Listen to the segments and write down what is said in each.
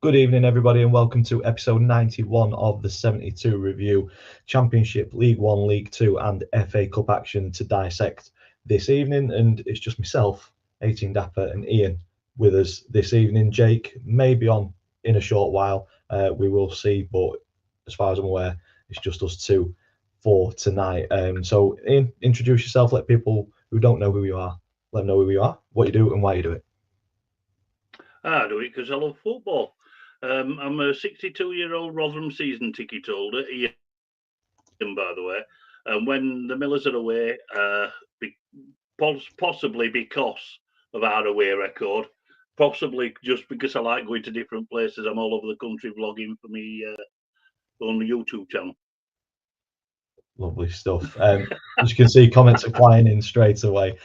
Good evening, everybody, and welcome to episode 91 of the 72 Review. Championship, League One, League Two, and FA Cup action to dissect this evening. And it's just myself, 18 Dapper, and Ian with us this evening. Jake may be on in a short while. We will see, but as far as I'm aware, it's just us two for tonight. So, Ian, introduce yourself. Let people who don't know who you are, let them know who you are, what you do, and why you do it. I do it because I love football. I'm a 62-year-old Rotherham season ticket holder, Ian, by the way. And when the Millers are away, possibly because of our away record, possibly just because I like going to different places, I'm all over the country vlogging for me on the YouTube channel. Lovely stuff. As you can see, comments are flying in straight away.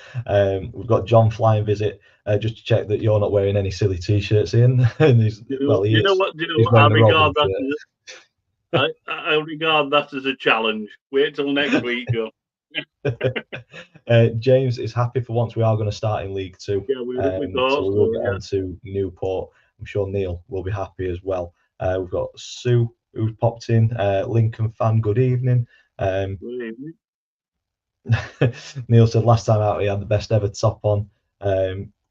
We've got John flying visit just to check that you're not wearing any silly t-shirts, Ian. And he's wearing I a regard Robin that. I regard that as a challenge. Wait till next week, Joe. James is happy for once we are going to start in League Two. Yeah, we will get on to Newport. I'm sure Neil will be happy as well. We've got Sue who's popped in. Lincoln fan, good evening. Good evening. Neil said last time out he had the best ever top on.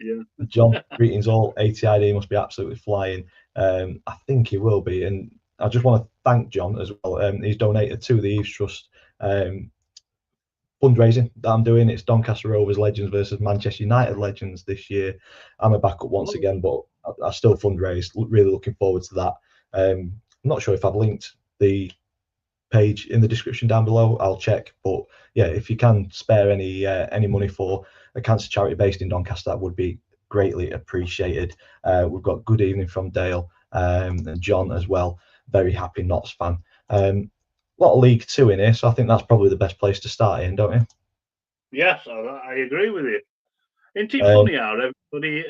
Yeah. John, greetings all. ATID must be absolutely flying. I think he will be, and I just want to thank John as well. He's donated to the Eves Trust fundraising that I'm doing. It's Doncaster Rovers Legends versus Manchester United Legends this year. I'm a backup once again, but I still fundraise. Really looking forward to that. I'm not sure if I've linked the page in the description down below. I'll check, but yeah, if you can spare any money for a cancer charity based in Doncaster, that would be greatly appreciated. We've got good evening from Dale and John as well. Very happy Notts fan. A lot of League Two in here, so I think that's probably the best place to start in, don't you? Yes, I agree with you. Isn't it funny how everybody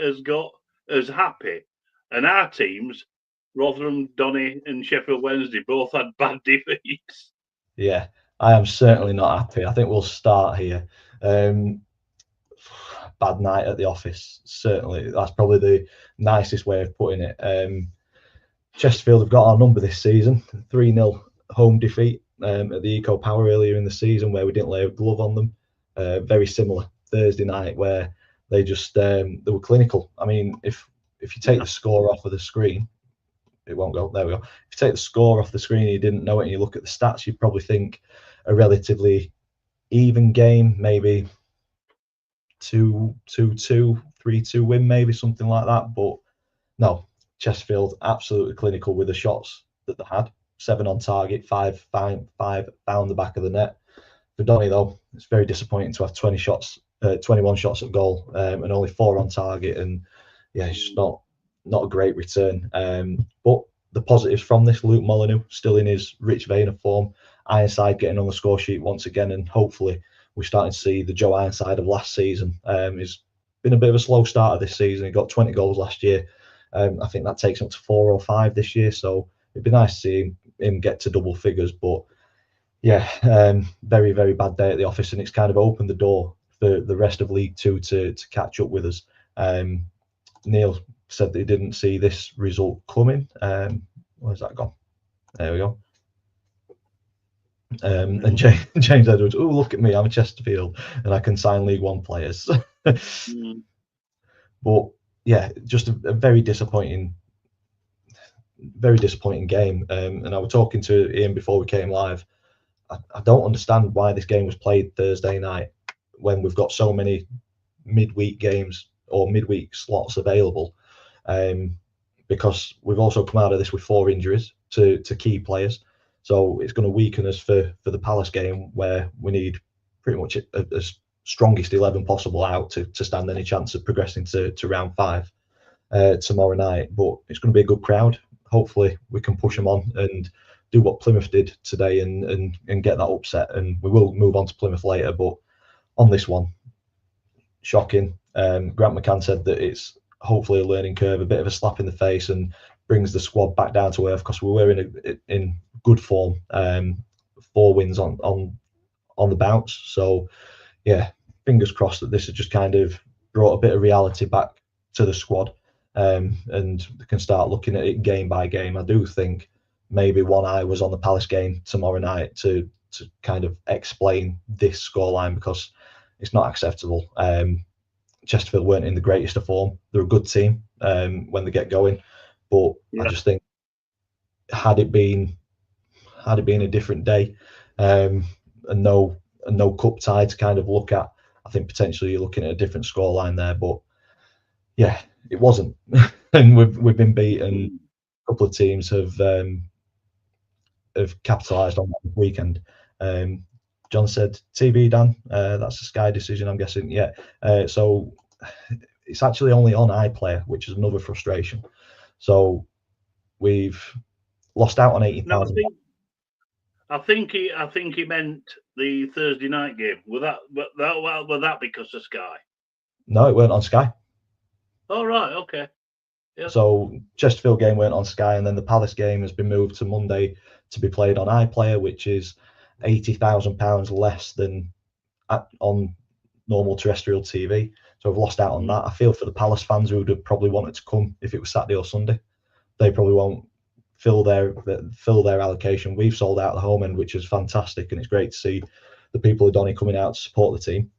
is happy, and our teams, Rotherham, Donny, and Sheffield Wednesday, both had bad defeats. Yeah, I am certainly not happy. I think we'll start here. Bad night at the office. Certainly, that's probably the nicest way of putting it. Chesterfield have got our number this season. 3-0 home defeat at the Eco Power earlier in the season where we didn't lay a glove on them. Very similar Thursday night where they just they were clinical. I mean, if you take the score off of the screen, it won't go. There we go. If you take the score off the screen and you didn't know it and you look at the stats, you'd probably think a relatively even game, maybe 2-2, 3-2 win, maybe something like that. But no, Chesterfield absolutely clinical with the shots that they had. 7 on target, 5 found the back of the net. For Donny though, it's very disappointing to have 21 shots at goal and only 4 on target, and yeah, it's just not a great return. But the positives from this: Luke Molyneux still in his rich vein of form, Ironside getting on the score sheet once again, and hopefully we're starting to see the Joe Ironside of last season. He's been a bit of a slow starter this season. He got 20 goals last year. I think that takes him to 4 or 5 this year, so it'd be nice to see him get to double figures. But yeah, very, very bad day at the office, and it's kind of opened the door for the rest of League Two to catch up with us. Neil said that he didn't see this result coming. Where's that gone? There we go. And James Edwards, oh, look at me, I'm a Chesterfield and I can sign League One players. But yeah, just a very disappointing game. And I was talking to Ian before we came live. I don't understand why this game was played Thursday night when we've got so many midweek games or midweek slots available. Because we've also come out of this with 4 injuries to key players. So it's going to weaken us for the Palace game where we need pretty much a strongest 11 possible out to stand any chance of progressing to round 5 tomorrow night. But it's going to be a good crowd. Hopefully we can push them on and do what Plymouth did today and get that upset. And we will move on to Plymouth later. But on this one, shocking. Grant McCann said that it's hopefully a learning curve, a bit of a slap in the face, and brings the squad back down to earth because we were in good form. 4 wins on the bounce. So yeah, fingers crossed that this has just kind of brought a bit of reality back to the squad. and they can start looking at it game by game. I do think maybe one eye was on the Palace game tomorrow night to kind of explain this scoreline, because it's not acceptable. Chesterfield weren't in the greatest of form. They're a good team when they get going, but I just think had it been a different day, and no cup tie to kind of look at, I think potentially you're looking at a different scoreline there. But yeah, it wasn't, and we've been beaten. A couple of teams have capitalised on that weekend. John said, "TV Dan, that's a Sky decision, I'm guessing." Yeah, so it's actually only on iPlayer, which is another frustration. So we've lost out on 80,000. No, I think he meant the Thursday night game. Was that because of Sky? No, it weren't on Sky. Oh right, okay. Yep. So Chesterfield game weren't on Sky, and then the Palace game has been moved to Monday to be played on iPlayer, which is £80,000 less than on normal terrestrial TV. So I've lost out on that. I feel for the Palace fans who would have probably wanted to come if it was Saturday or Sunday. They probably won't fill their allocation. We've sold out the home end, which is fantastic, and it's great to see the people of Donny coming out to support the team.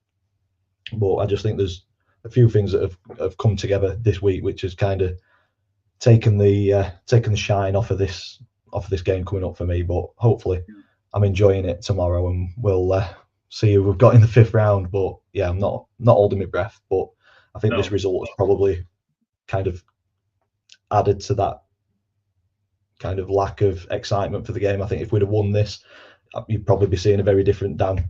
But I just think there's a few things that have come together this week, which has kind of taken the shine off of this game coming up for me. But hopefully, I'm enjoying it tomorrow, and we'll see who we've got in the 5th round. But yeah, I'm not holding my breath. But I think this result has probably kind of added to that kind of lack of excitement for the game. I think if we'd have won this, you'd probably be seeing a very different Dan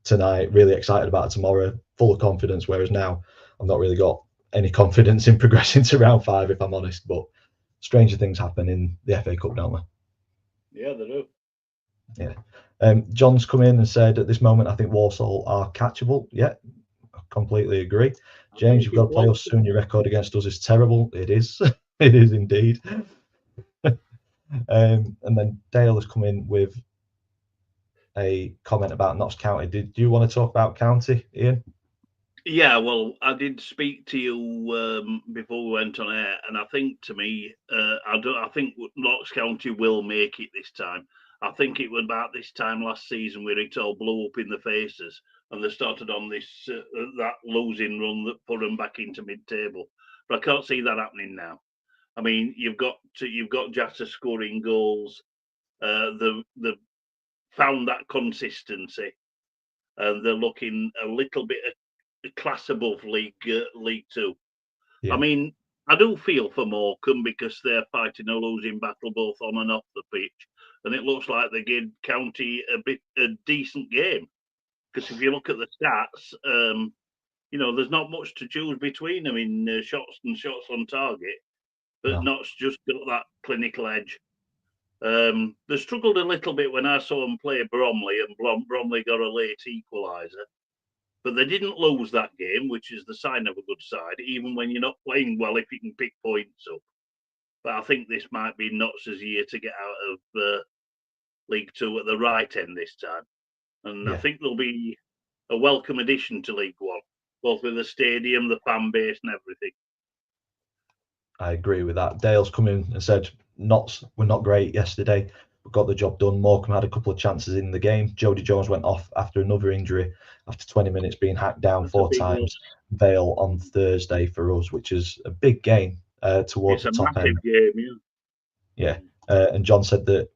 tonight, really excited about it tomorrow, full of confidence, whereas now I've not really got any confidence in progressing to round 5, if I'm honest. But stranger things happen in the FA Cup, don't they? Yeah, they do. Yeah. John's come in and said, at this moment, I think Walsall are catchable. Yeah, I completely agree. James, you've got to play us soon. Your record against us is terrible. It is. It is indeed. And then Dale has come in with a comment about Notts County. Did you want to talk about County, Ian? Yeah, well, I did speak to you before we went on air, and I think to me, I think Notts County will make it this time. I think it was about this time last season where it all blew up in the faces, and they started on this that losing run that put them back into mid-table. But I can't see that happening now. I mean, you've got Jata scoring goals. They've found that consistency, and they're looking a little bit a class above League Two. Yeah. I mean, I do feel for Morecambe because they're fighting a losing battle both on and off the pitch, and it looks like they gave County a decent game. Because if you look at the stats, there's not much to choose between them in shots on target. But Notts just got that clinical edge. They struggled a little bit when I saw them play Bromley, and Bromley got a late equaliser. But they didn't lose that game, which is the sign of a good side, even when you're not playing well if you can pick points up. But I think this might be Notts' year to get out of League Two at the right end this time. And I think there'll be a welcome addition to League One, both with the stadium, the fan base and everything. I agree with that. Dale's come in and said Notts were not great yesterday, but got the job done. Morecambe had a couple of chances in the game. Jody Jones went off after another injury after 20 minutes being hacked down 4 times. Vale on Thursday for us, which is a big game towards the top end. Game, yeah. And John said that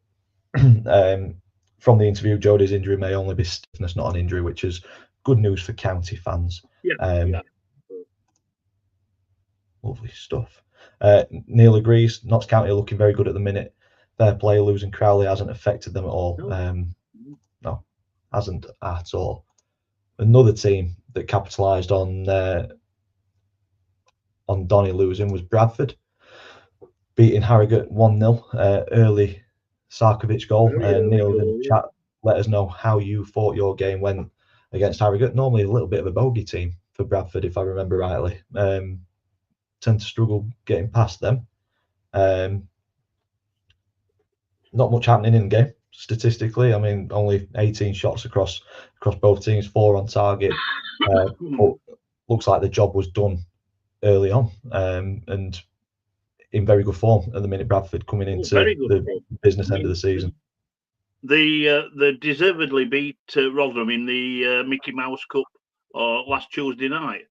from the interview, Jody's injury may only be stiffness, not an injury, which is good news for County fans. Lovely stuff. Neil agrees. Notts County are looking very good at the minute. Fair play, losing Crowley hasn't affected them at all. No, hasn't at all. Another team that capitalised on Donny losing was Bradford, beating Harrogate 1-0. Early Sarkovic goal. Neil in the chat, let us know how you thought your game went against Harrogate. Normally a little bit of a bogey team for Bradford, if I remember rightly. Tend to struggle getting past them. Not much happening in the game statistically. I mean, only 18 shots across both teams, 4 on target. But looks like the job was done early on. And in very good form at the minute. Bradford coming into the business end of the season. They deservedly beat Rotherham in the Mickey Mouse Cup last Tuesday night.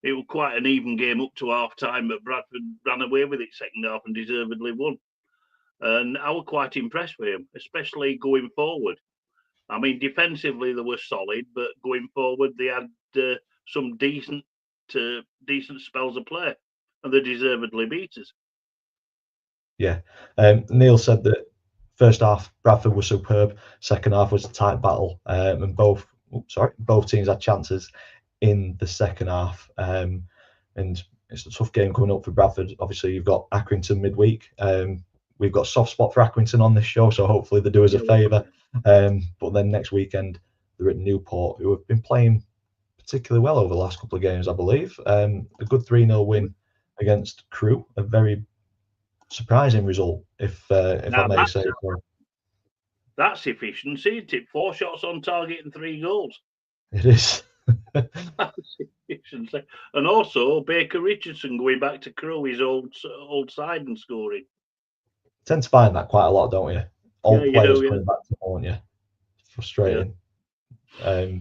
It was quite an even game up to half time, but Bradford ran away with it second half and deservedly won. And I was quite impressed with him, especially going forward. I mean, defensively they were solid, but going forward they had some decent spells of play, and they deservedly beat us. Yeah, Neil said that first half Bradford was superb, second half was a tight battle, and both teams had chances in the second half, and it's a tough game coming up for Bradford. Obviously, you've got Accrington midweek. We've got a soft spot for Accrington on this show, so hopefully they do us a favour. But then next weekend they're at Newport, who have been playing particularly well over the last couple of games, I believe. A good 3-0 win against Crewe, a very surprising result, if I may say so. That's efficiency, isn't it? 4 shots on target and 3 goals. It is. That's efficiency. And also Baker Richardson going back to Crewe, his old side, and scoring. Tend to find that quite a lot, don't you? Old players coming back to haunt you. Frustrating. Yeah.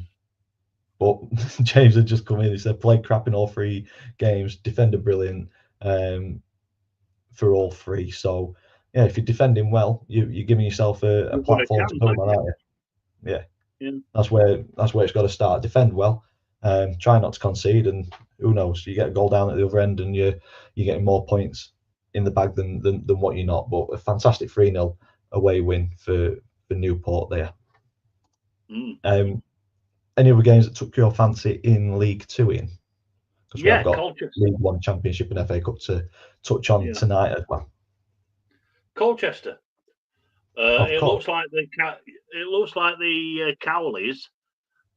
But James had just come in. He said, played crap in all 3 games, defended brilliant for all 3. So, yeah, if you're defending well, you're giving yourself a platform to build on, aren't you? Yeah. That's where it's got to start. Defend well, try not to concede, and who knows? You get a goal down at the other end, and you're getting more points in the bag than what you're not. But a fantastic 3-0 away win for Newport there. Any other games that took your fancy in League Two, Ian? Because we have got Colchester. League One, Championship, and FA Cup to touch on tonight as well. Colchester. It looks like the Cowleys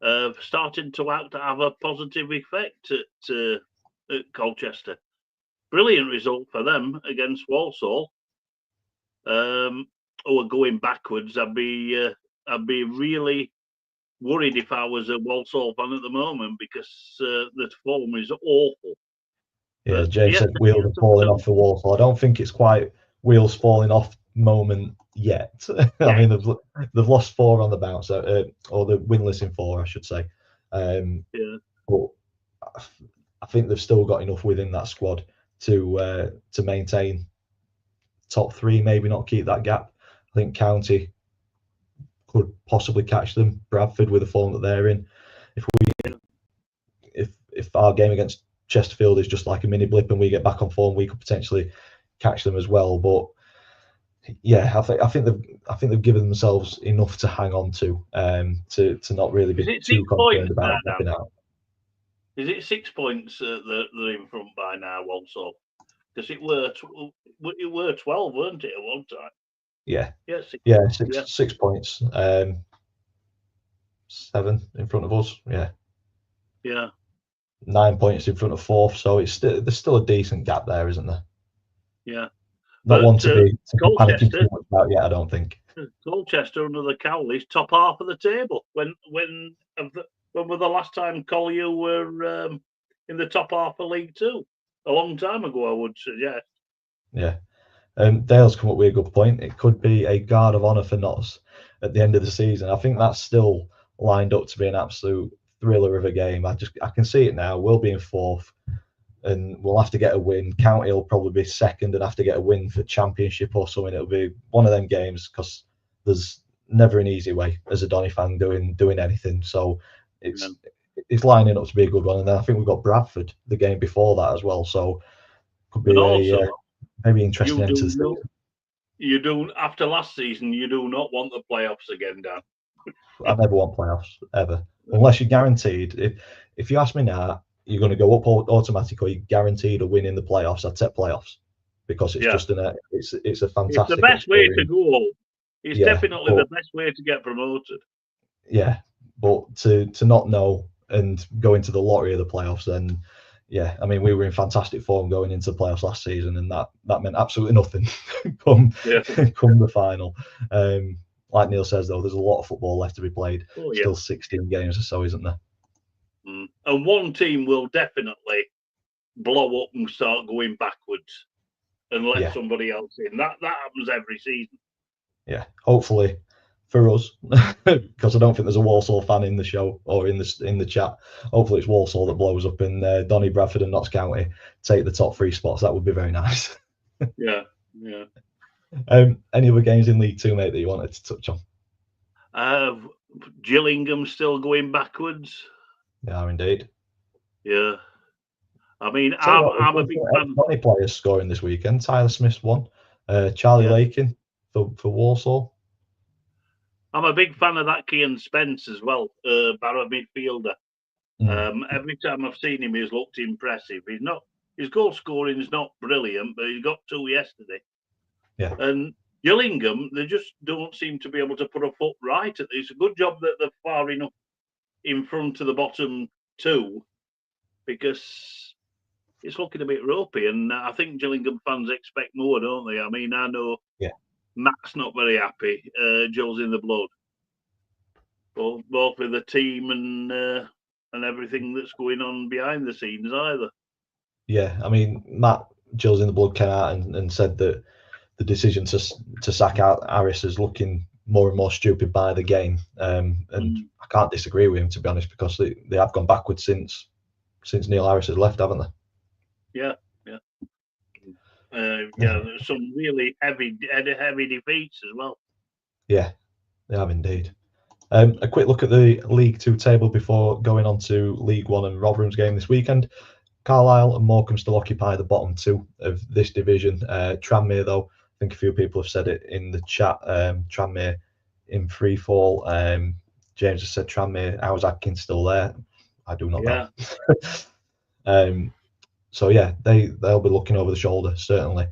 have started to have a positive effect at Colchester. Brilliant result for them against Walsall. Who are going backwards. I'd be really worried if I was a Walsall fan at the moment, because the form is awful. Yeah, James said wheels are falling off for Walsall. I don't think it's quite wheels falling off moment yet. I mean, they've lost 4 on the bounce, or they're winless in 4, I should say. But I think they've still got enough within that squad to maintain top 3, maybe not keep that gap. I think County could possibly catch them. Bradford, with the form that they're in. If our game against Chesterfield is just like a mini blip and we get back on form, we could potentially catch them as well. But yeah, I think they've given themselves enough to hang on to not really be too concerned about dropping out. Is it 6 points that they're in front by now, Walsall? Because it were 12, weren't it, at one time? Yeah. 6 points. 7 in front of us. Yeah. 9 points in front of 4th. So there's still a decent gap there, isn't there? Yeah. Not one to be panicking too much about yet, I don't think. Colchester under the Cowleys, top half of the table. When was the last time Collier were in the top half of League Two? A long time ago, I would suggest. Yeah. Dale's come up with a good point. It could be a guard of honour for Notts at the end of the season. I think that's still lined up to be an absolute thriller of a game. I can see it now. We'll be in 4th, and we'll have to get a win. County will probably be 2nd and have to get a win for Championship or something. It'll be one of them games, because there's never an easy way as a Donny fan doing anything. So it's lining up to be a good one. And then I think we've got Bradford the game before that as well. So could be maybe interesting end to the season. You do, after last season, you do not want the playoffs again, Dan. I never want playoffs ever, unless you're guaranteed. If you ask me now, you're going to go up automatically, you're guaranteed a win in the playoffs, I'd take playoffs, because it's just it's a fantastic. It's the best way to go. It's definitely the best way to get promoted. Yeah, but to not know and go into the lottery of the playoffs, then yeah, I mean, we were in fantastic form going into the playoffs last season, and that meant absolutely nothing come the final. Like Neil says, though, there's a lot of football left to be played. Still 16 games or so, isn't there? And one team will definitely blow up and start going backwards. and let Yeah. somebody else in. That happens every season. Yeah, hopefully for us, because I don't think there's a Walsall fan in the show or in the chat. Hopefully it's Walsall that blows up and Donny, Bradford and Notts County take the top 3 spots. That would be very nice. Yeah. Any other games in League Two, mate, that you wanted to touch on? Gillingham still going backwards. They are indeed. Yeah. I mean, I'm a big fan. Donny players scoring this weekend. Tyler Smith's one. Charlie Lakin for Walsall. I'm a big fan of that Kian Spence as well, Barrow midfielder. Every time I've seen him, he's looked impressive. His goal scoring is not brilliant, but he got 2 yesterday. Yeah. And Gillingham, they just don't seem to be able to put a foot right at this. It's a good job that they're far enough in front of the bottom 2, because it's looking a bit ropey. And I think Gillingham fans expect more, don't they? I mean, I know Matt's not very happy. Joe's in the blood. Both with the team and everything that's going on behind the scenes either. Yeah, I mean, Matt, Joe's in the blood, came out and said that the decision to sack out Harris is looking more and more stupid by the game. And I can't disagree with him, to be honest, because they have gone backwards since Neil Harris has left, haven't they? Yeah. There's some really heavy defeats as well. Yeah, they have indeed. A quick look at the League Two table before going on to League One and Rotherham's game this weekend. Carlisle and Morecambe still occupy the bottom 2 of this division. Tranmere, though, I think a few people have said it in the chat. Tranmere in free fall. James has said Tranmere. How's Atkins still there? I do not know. So yeah, they'll be looking over the shoulder certainly.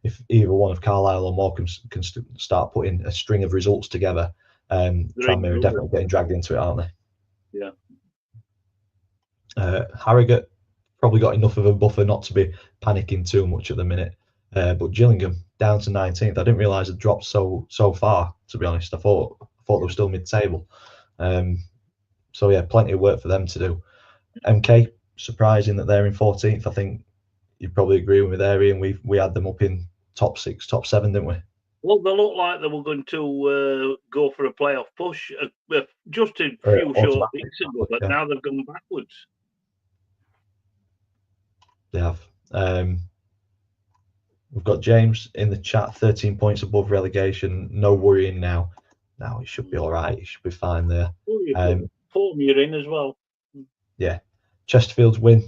If either one of Carlisle or Morecambe can start putting a string of results together, Tranmere are definitely getting dragged into it, aren't they? Yeah. Harrogate probably got enough of a buffer not to be panicking too much at the minute. But Gillingham down to 19th. I didn't realise it dropped so far, to be honest. I thought they were still mid-table. So yeah, plenty of work for them to do. MK, surprising that they're in 14th. I think you'd probably agree with me there, Ian. We had them up in top 6, top 7, didn't we? Well, they looked like they were going to go for a playoff push just a few short weeks ago, but now they've gone backwards. They have. We've got James in the chat, 13 points above relegation. No worrying now. Now it should be all right. It should be fine there. Form you're in as well. Yeah. Chesterfield's win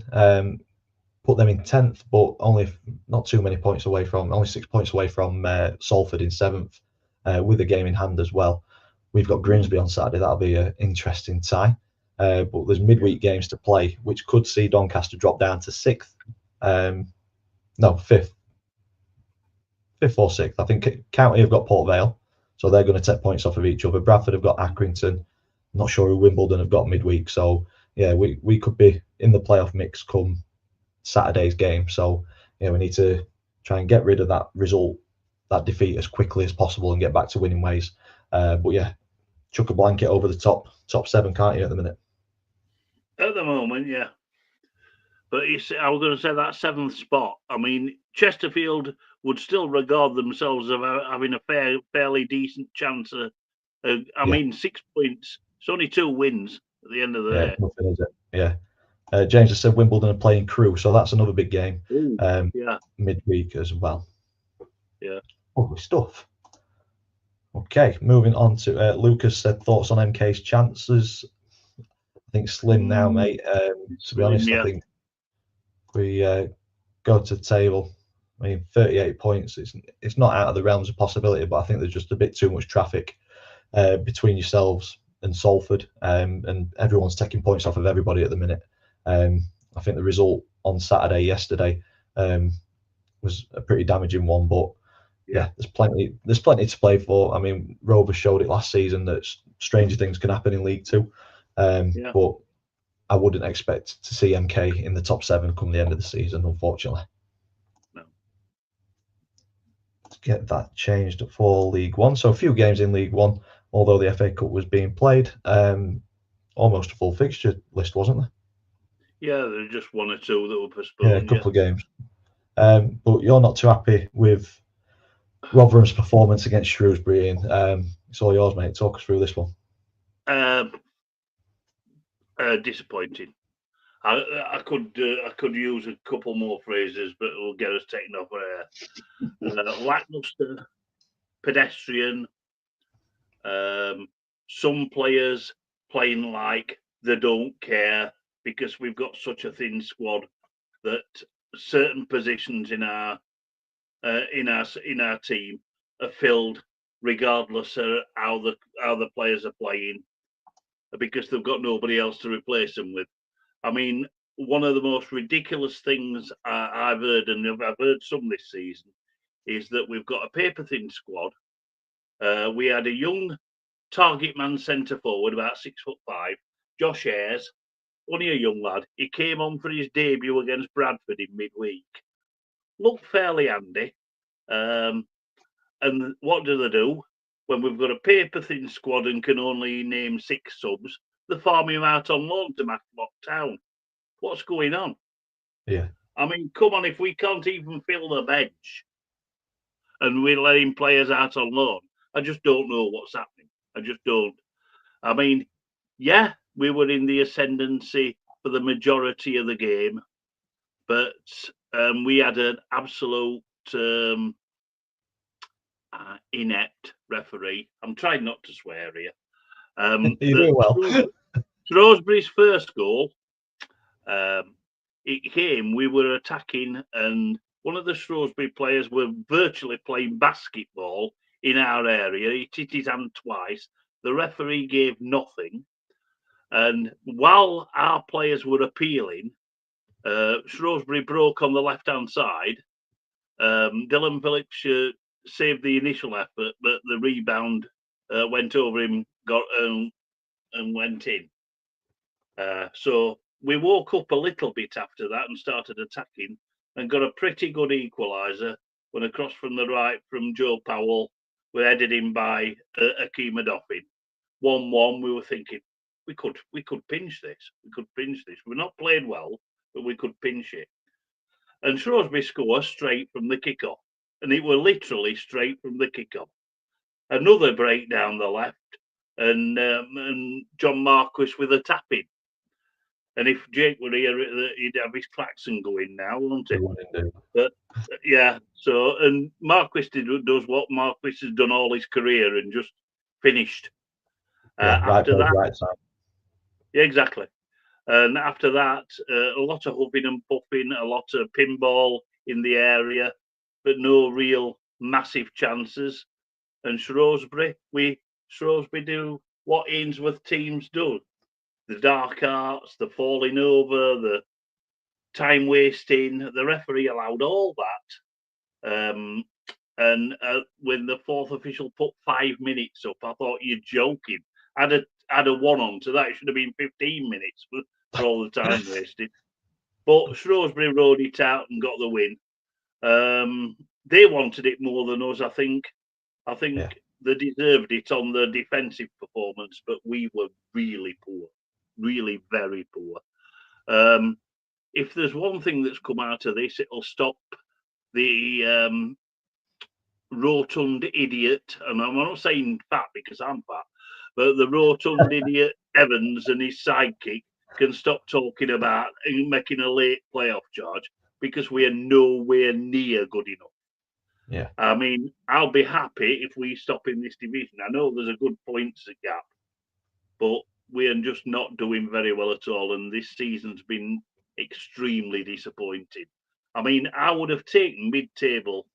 put them in 10th, but only not too many points away from, only 6 points away from Salford in 7th, with a game in hand as well. We've got Grimsby on Saturday. That'll be an interesting tie. But there's midweek games to play, which could see Doncaster drop down to 6th. No, 5th. 5th or 6th. I think County have got Port Vale, so they're going to take points off of each other. Bradford have got Accrington. Not sure who Wimbledon have got midweek. So, yeah, we could be in the playoff mix come Saturday's game. So, yeah, we need to try and get rid of that result, that defeat, as quickly as possible and get back to winning ways. But, yeah, chuck a blanket over the top 7, can't you, at the minute? At the moment, yeah. But I was going to say that 7th spot. I mean, Chesterfield would still regard themselves as having a fairly decent chance. I mean, 6 points. It's only 2 wins at the end of the day. Nothing, is it? Yeah. James has said Wimbledon are playing Crewe, so that's another big game. Midweek as well. Yeah. Lovely stuff. Okay, moving on to Lucas said thoughts on MK's chances. I think slim now, mate. To be honest, I think we go to the table. I mean, 38 points. It's not out of the realms of possibility, but I think there's just a bit too much traffic between yourselves and Salford, and everyone's taking points off of everybody at the minute. I think the result on Saturday yesterday was a pretty damaging one, but yeah, there's plenty to play for. I mean, Rovers showed it last season that stranger things can happen in League Two, but I wouldn't expect to see MK in the top 7 come the end of the season, unfortunately. No. Let's get that changed for League One. So a few games in League One, although the FA Cup was being played. Almost a full fixture list, wasn't there? Yeah, there were just 1 or 2 that were postponed. Yeah, a couple of games. But you're not too happy with Rotherham's performance against Shrewsbury. It's all yours, mate. Talk us through this one. Disappointing. I could use a couple more phrases, but it will get us taken off air. Lackluster, pedestrian. Some players playing like they don't care because we've got such a thin squad that certain positions in our team are filled regardless of how the players are playing, because they've got nobody else to replace them with. I mean, one of the most ridiculous things I've heard, and I've heard some this season, is that we've got a paper-thin squad. We had a young target man centre forward, about 6'5", Josh Ayres, only a young lad. He came on for his debut against Bradford in midweek. Looked fairly handy. And what do? When we've got a paper-thin squad and can only name 6 subs, they farm him out on loan to Matlock Town. What's going on? Yeah. I mean, come on, if we can't even fill the bench and we're letting players out on loan, I just don't know what's happening. I just don't. I mean, yeah, we were in the ascendancy for the majority of the game, but we had an absolute inept referee. I'm trying not to swear here. You're doing well. Shrewsbury's first goal, it came, we were attacking, and one of the Shrewsbury players were virtually playing basketball in our area. He hit his hand twice. The referee gave nothing. And while our players were appealing, Shrewsbury broke on the left-hand side. Dylan Phillips saved the initial effort, but the rebound went over him, and went in. So we woke up a little bit after that and started attacking, and got a pretty good equaliser when across from the right from Joe Powell. We headed in by Akima Doffin. 1-1. We were thinking we could pinch this. We could pinch this. We're not played well, but we could pinch it. And Shrewsbury score straight from the kickoff, and it were literally straight from the kickoff. Another break down the left, and John Marquis with a tap-in. And if Jake were here, he'd have his klaxon going now, wouldn't he? But yeah, so, and Marquis does what Marquis has done all his career and just finished. After that, right time. Yeah, exactly. And after that, a lot of huffing and puffing, a lot of pinball in the area, but no real massive chances. And Shrewsbury do what Ainsworth teams do. The dark arts, the falling over, the time wasting. The referee allowed all that. And when the fourth official put 5 minutes up, I thought, you're joking. Add a one on to that. It should have been 15 minutes for all the time wasted. But Shrewsbury rode it out and got the win. They wanted it more than us, I think. They deserved it on the defensive performance, but we were really poor. Really very poor. If there's one thing that's come out of this, it'll stop the rotund idiot, and I'm not saying fat because I'm fat, but the rotund idiot Evans and his sidekick can stop talking about making a late playoff charge, because we are nowhere near good enough. Yeah. I mean, I'll be happy if we stop in this division. I know there's a good points gap, but we are just not doing very well at all, and this season's been extremely disappointing. I mean, I would have taken mid-table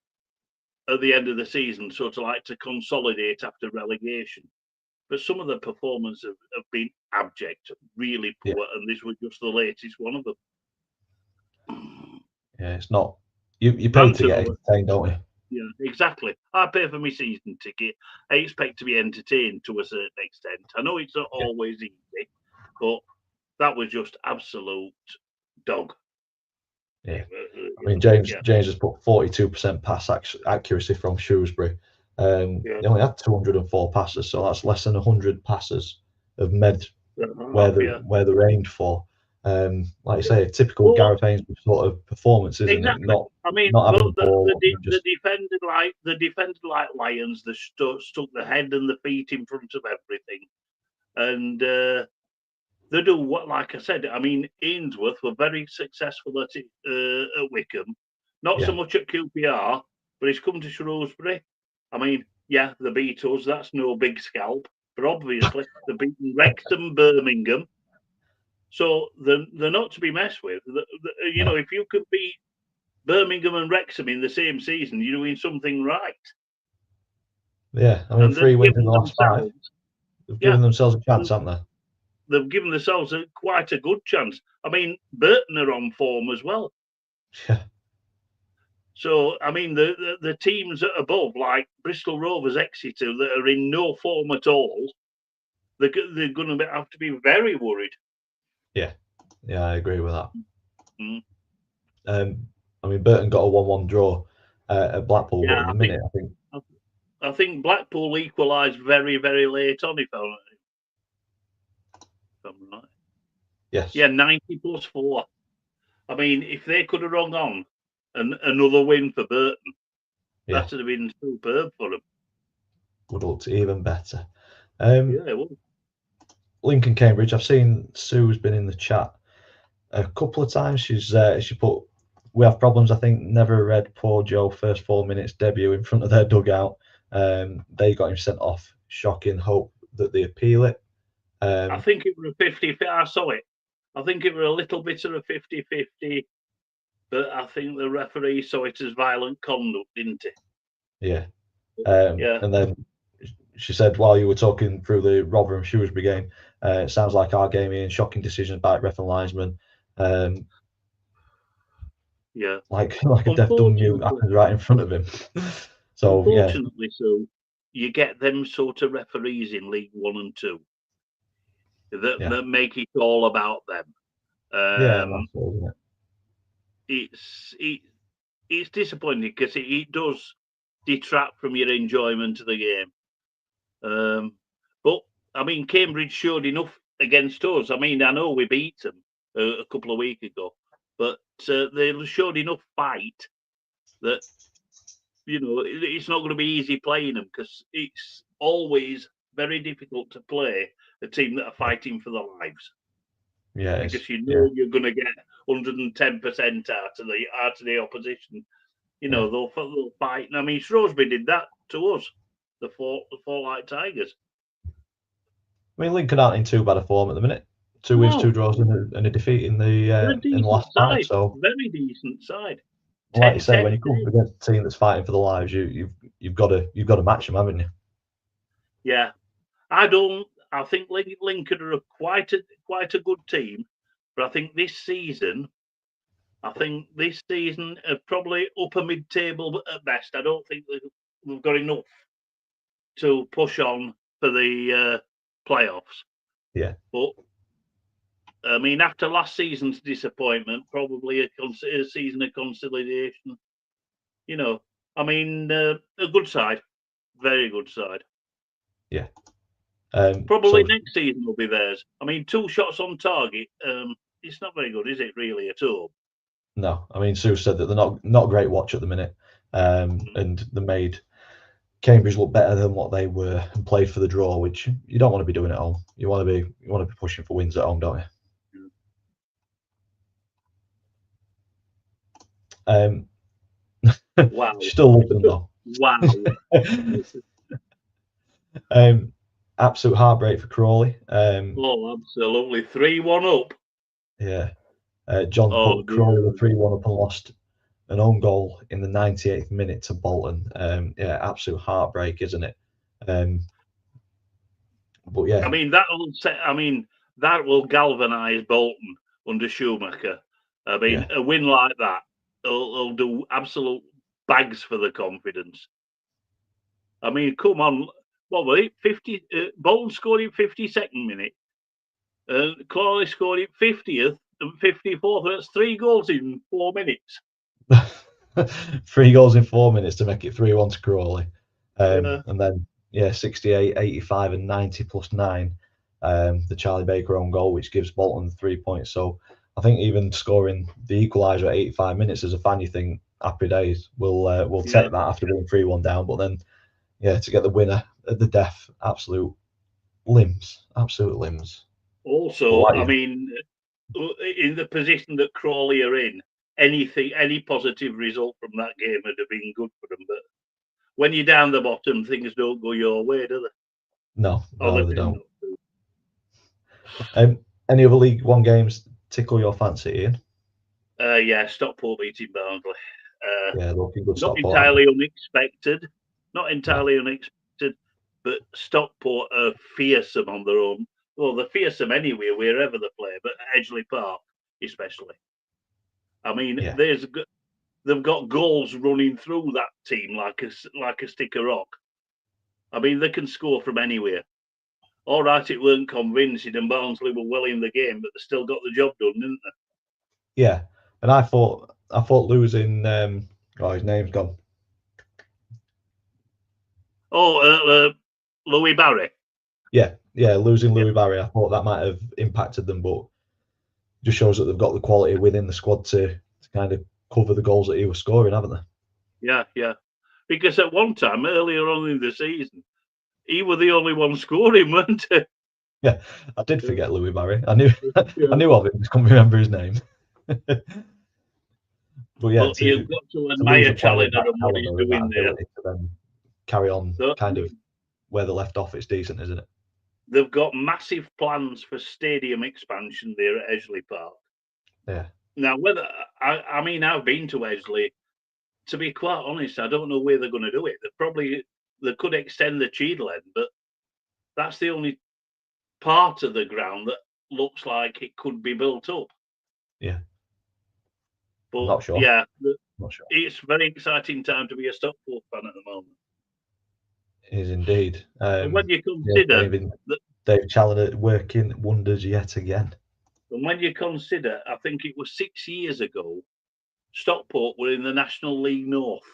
at the end of the season, sort of like to consolidate after relegation. But some of the performances have been abject, really poor, and this was just the latest one of them. Yeah, it's not. You pay to get entertained, don't you? Yeah, exactly. I pay for my season ticket. I expect to be entertained to a certain extent. I know it's not always easy, but that was just absolute dog. Yeah, I mean, James has put 42% pass accuracy from Shrewsbury. They only had 204 passes, so that's less than 100 passes have made where they're aimed for. Like you say, a typical Gareth Ainsworth sort of performance, isn't exactly. it? Not I mean, not having but the ball. the defended like lions. They stuck the head and the feet in front of everything, and they do what, like I said. I mean, Ainsworth were very successful at it at Wycombe, not so much at QPR, but he's come to Shrewsbury. I mean, yeah, the beat us. That's no big scalp, but obviously they've beaten Wrexham, Birmingham. So they're not to be messed with. You know, if you could beat Birmingham and Wrexham in the same season, you're doing something right. Yeah, I mean, 3 wins in the last 5. They've given themselves a chance, haven't they? They've given themselves quite a good chance. I mean, Burton are on form as well. Yeah. So, I mean, the teams above, like Bristol Rovers, Exeter, that are in no form at all, they're going to have to be very worried. Yeah, I agree with that. I mean, Burton got a 1-1 draw at Blackpool, but in the minute, I think Blackpool equalised very, very late on, if I'm right. Yes. Yeah, 90+4. I mean, if they could have rung on another win for Burton, that would have been superb for them. Would look even better. Yeah, it would. Lincoln Cambridge. I've seen Sue's been in the chat a couple of times. She put, we have problems. I think never read poor Joe first 4 minutes debut in front of their dugout. They got him sent off. Shocking. Hope that they appeal it. I think it was a 50. I saw it. I think it was a little bit of a 50-50, but I think the referee saw it as violent conduct, didn't he? Yeah. And then she said, while you were talking through the Rotherham Shrewsbury game, it sounds like our game here, shocking decisions by ref and linesman. Like a deaf dumb mute happens right in front of him. So unfortunately, so you get them sort of referees in League 1 and 2 that make it all about them. It's disappointing because it does detract from your enjoyment of the game. But I mean, Cambridge showed enough against us. I mean, I know we beat them a couple of weeks ago, but they showed enough fight that, you know, it's not going to be easy playing them, because it's always very difficult to play a team that are fighting for their lives. Yeah, because you know you're going to get 110% out of the opposition. You know, they'll fight. I mean, Shrewsbury did that to us, the four like Tigers. I mean, Lincoln aren't in too bad a form at the minute. 2 wins, 2 draws, and a defeat in the last 5. So very decent side. Like you say, when you come up against a team that's fighting for the lives, you've got to match them, haven't you? Yeah, I think Lincoln are quite a good team, but I think this season are probably upper mid-table at best. I don't think we've got enough to push on for the playoffs. Yeah. But I mean, after last season's disappointment, probably a season of consolidation. You know, I mean, a good side, very good side. Yeah. Probably next season will be theirs. I mean, 2 shots on target. It's not very good, is it, really, at all? No. I mean, Sue said that they're not a great watch at the minute, and they made Cambridge look better than what they were and played for the draw, which you don't want to be doing at home. You want to be pushing for wins at home, don't you? Wow. Still love them though. Wow. Absolute heartbreak for Crawley. Absolutely. 3-1 up. Yeah. John put Crawley were 3-1 up and lost an own goal in the 98th minute to Bolton. Absolute heartbreak, isn't it? But yeah. I mean, that will galvanise Bolton under Schumacher. I mean, a win like that will do absolute bags for the confidence. I mean, come on, what was it? 50. Bolton scored in 52nd minute. Crawley scored in 50th and 54th. That's 3 goals in 4 minutes. 3 goals in 4 minutes to make it 3-1 to Crawley. And then 68, 85, and 90 plus 9. the Charlie Baker own goal, which gives Bolton 3 points. So I think even scoring the equaliser at 85 minutes as a fan, you think happy days. We'll take that after being 3-1 down. But then, to get the winner at the death, absolute limbs. Also, I mean, in the position that Crawley are in, any positive result from that game would have been good for them. But when you're down the bottom, things don't go your way, do they? No, they don't. Any other League One games tickle your fancy, Ian? Yeah, Stockport beating Barnsley. Looking good. Not entirely unexpected. But Stockport are fearsome on their own. Well, they're fearsome anyway, wherever they play, but Edgeley Park especially. I mean, they've got goals running through that team like a stick of rock. I mean, they can score from anywhere. All right, it weren't convincing, and Barnsley were well in the game, but they still got the job done, didn't they? Yeah, and I thought losing. His name's gone. Louis Barry. Yeah, losing Louis Barry. I thought that might have impacted them, but just shows that they've got the quality within the squad to kind of cover the goals that he was scoring, haven't they? Yeah. Because at one time earlier on in the season, he was the only one scoring, weren't he? Yeah, I did forget Louis Barry. I knew I knew of him, just couldn't remember his name. But you've got to admire Challinor and what he's doing there. To then carry on kind of where they left off, it's decent, isn't it? They've got massive plans for stadium expansion there at Edgeley Park. Yeah. Now, whether I mean, I've been to Edgeley. To be quite honest, I don't know where they're going to do it. They could extend the Cheadle end, but that's the only part of the ground that looks like it could be built up. Yeah. But not sure. Yeah, not sure. It's a very exciting time to be a Stockport fan at the moment. It is indeed. When you consider Dave Challinor working wonders yet again. And when you consider, I think it was 6 years ago, Stockport were in the National League North.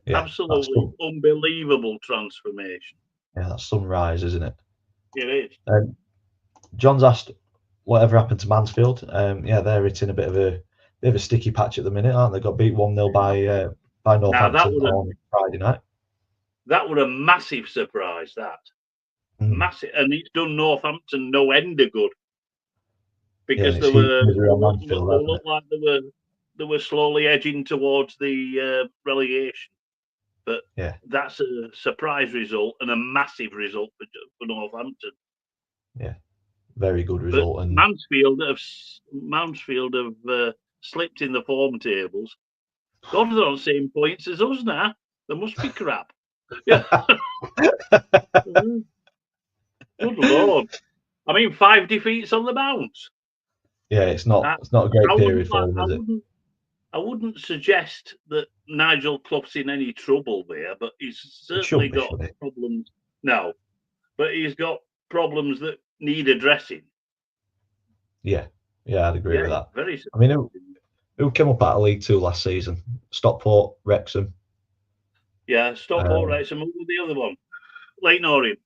Absolutely unbelievable transformation. Yeah, that's some rise, isn't it? It is. John's asked, whatever happened to Mansfield? They're hitting a bit of a sticky patch at the minute, aren't they? Got beat 1-0 by Northampton on Friday night. That was a massive surprise. Massive, and it's done Northampton no end of good because they looked like they were slowly edging towards the relegation. But that's a surprise result and a massive result for Northampton. Yeah, very good result. And Mansfield have slipped in the form tables. God, they're on the same points as us now. They must be crap. Yeah. Good Lord. I mean, 5 defeats on the bounce. Yeah, it's not a great period for them, is it? I wouldn't suggest that Nigel Clough's in any trouble there, but he's certainly got problems. No, but he's got problems that need addressing. Yeah, I'd agree with that. I mean, who came up out of League Two last season? Stockport, Wrexham. Yeah, Stockport, Wrexham. Who was the other one? Leyton Orient.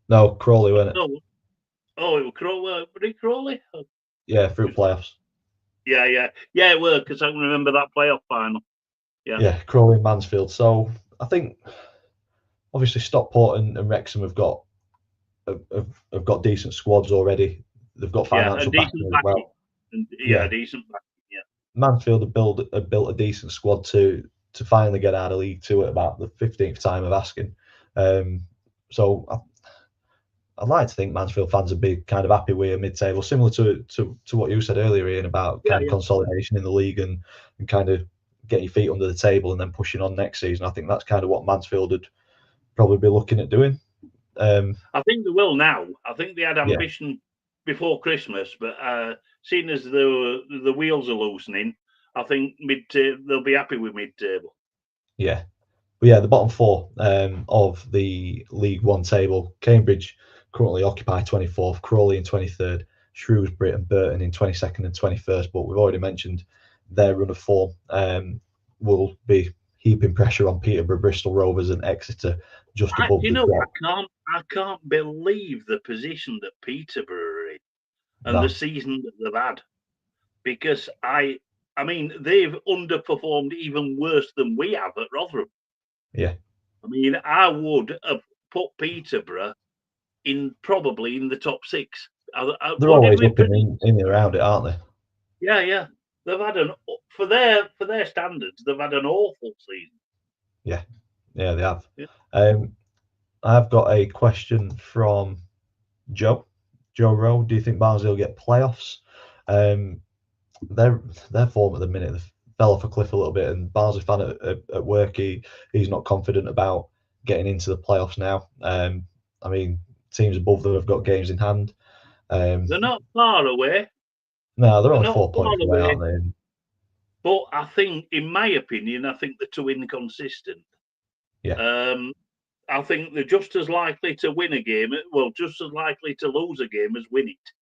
No, Crawley, wasn't it? No. Oh, it was Crawley. Was it Crawley? Yeah, through playoffs. Yeah, it was, because I can remember that playoff final. Yeah, Crawley and Mansfield. So I think obviously Stockport and Wrexham have got decent squads already. They've got financial backing as well. Decent backing. Yeah. Mansfield have built a decent squad to finally get out of League Two at about the 15th time of asking. So I'd like to think Mansfield fans would be kind of happy with a mid-table, similar to what you said earlier, Ian, about kind of consolidation in the league and kind of getting your feet under the table and then pushing on next season. I think that's kind of what Mansfield would probably be looking at doing. I think they will now. I think they had ambition before Christmas, but seeing as the wheels are loosening, I think they'll be happy with mid-table. Yeah. But yeah, the bottom four of the League One table, Cambridge currently occupy 24th, Crawley in 23rd, Shrewsbury and Burton in 22nd and 21st. But we've already mentioned their run of form will be heaping pressure on Peterborough, Bristol Rovers, and Exeter just above the drop. I can't believe the position that Peterborough are in and the season that they've had, because I mean they've underperformed even worse than we have at Rotherham. Yeah, I mean I would have put Peterborough probably in the top 6. They're always up in and around it, aren't they? Yeah. They've had for their standards, they've had an awful season. Yeah, they have. Yeah. I've got a question from Joe Rowe. Do you think Barnsley will get playoffs? Their form at the minute, they fell off a cliff a little bit, and Barnsley fan at work, he's not confident about getting into the playoffs now. I mean, teams above them have got games in hand. They're not far away. No, they're only 4 points away, aren't they? But I think, in my opinion, they're too inconsistent. Yeah. I think they're just as likely to win a game, just as likely to lose a game as win it.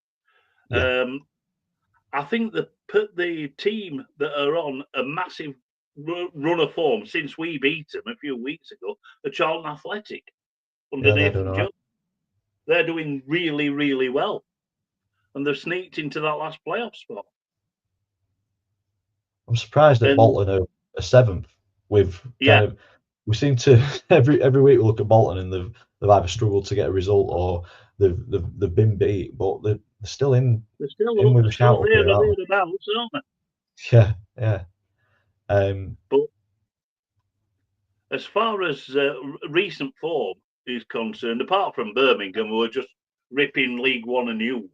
Yeah. I think the team that are on a massive run of form since we beat them a few weeks ago, the Charlton Athletic, under Nathan Jones. They're doing really, really well. And they've sneaked into that last playoff spot. I'm surprised that Bolton are 7th. We seem to every week we look at Bolton and they've either struggled to get a result or they've been beat, but they're still in. They're still with a shout there, aren't they? Yeah. But as far as recent form is concerned, apart from Birmingham, who are just ripping League One a new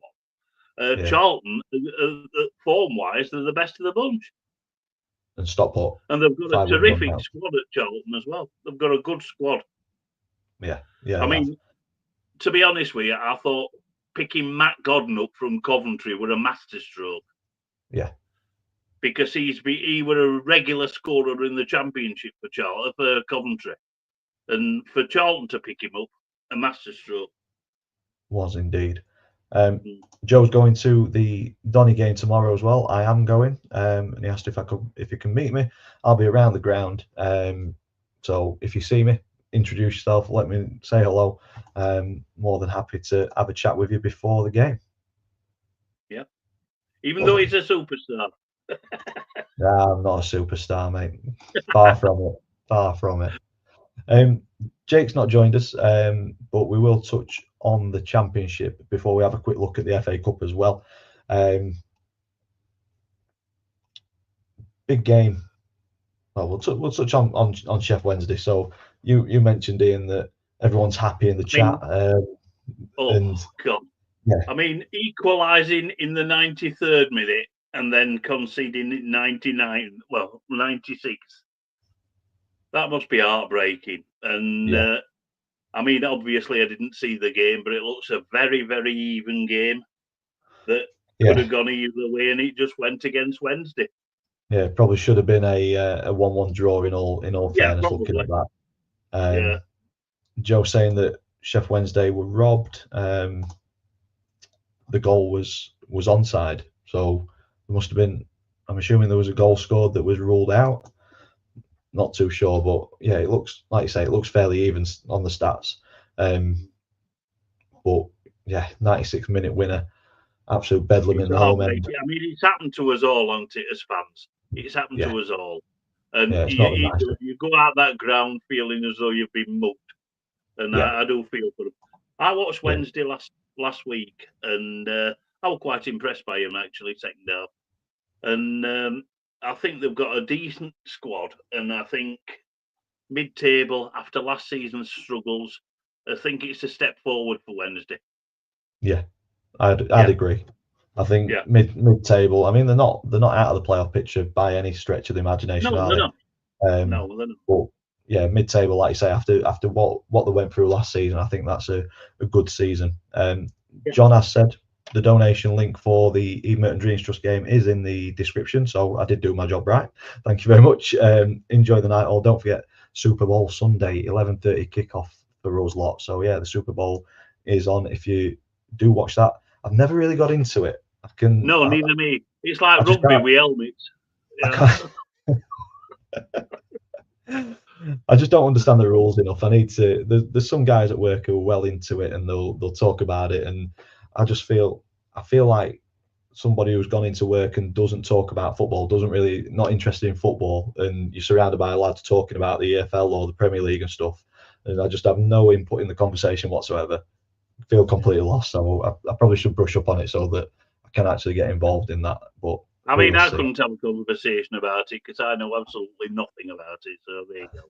one, Charlton, form-wise, they're the best of the bunch. And Stockport. And they've got a terrific squad at Charlton as well. They've got a good squad. Yeah. I mean, to be honest with you, I thought picking Matt Godden up from Coventry were a masterstroke. Yeah. Because he were a regular scorer in the Championship for Coventry. And for Charlton to pick him up, a masterstroke. Was indeed. Joe's going to the Donny game tomorrow as well. I am going, and he asked if he can meet me. I'll be around the ground. So if you see me, introduce yourself, let me say hello. More than happy to have a chat with you before the game. Yeah, even though he's a superstar. Nah, I'm not a superstar, mate. Far from it. Jake's not joined us, but we will touch on the Championship before we have a quick look at the FA Cup as well. Big game. Well, we'll touch on Sheff Wednesday. So you mentioned, Ian, that everyone's happy in the chat. God! Yeah. I mean, equalising in the 93rd minute and then conceding in 96. That must be heartbreaking. And I mean, obviously, I didn't see the game, but it looks a very, very even game that could have gone either way, and it just went against Wednesday. Yeah, probably should have been a 1-1 draw in all fairness. Looking at that, Joe saying that Sheff Wednesday were robbed. The goal was onside, so there must have been. I'm assuming there was a goal scored that was ruled out. Not too sure, but yeah, it looks, like you say, it looks fairly even on the stats. But yeah, 96-minute winner, absolute bedlam in the home end. I mean, it's happened to us all, hasn't it, as fans? It's happened to us all. And you go out that ground feeling as though you've been mugged. And I do feel for them. I watched Wednesday last week, and I was quite impressed by him, actually, second half. And I think they've got a decent squad, and I think mid-table, after last season's struggles, I think it's a step forward for Wednesday. Yeah, I'd agree. I think mid-table. I mean, they're not out of the playoff picture by any stretch of the imagination. No, they're not. No, they're not. But yeah, mid-table, like you say, after what they went through last season, I think that's a good season. John has said the donation link for the Eve Merton Dreams Trust game is in the description, so I did do my job right. Thank you very much. Enjoy the night all. Don't forget Super Bowl Sunday, 11:30 kickoff for us lot. So yeah, the Super Bowl is on. If you do watch that, I've never really got into it. Neither me. It's like rugby with helmets. Yeah. I just don't understand the rules enough. I need to. There's some guys at work who are well into it, and they'll talk about it, and I feel like somebody who's gone into work and doesn't talk about football, not interested in football, and you're surrounded by lads talking about the EFL or the Premier League and stuff, and I just have no input in the conversation whatsoever. I feel completely lost, so I probably should brush up on it so that I can actually get involved in that. But I mean, I couldn't have a conversation about it because I know absolutely nothing about it. So there you go.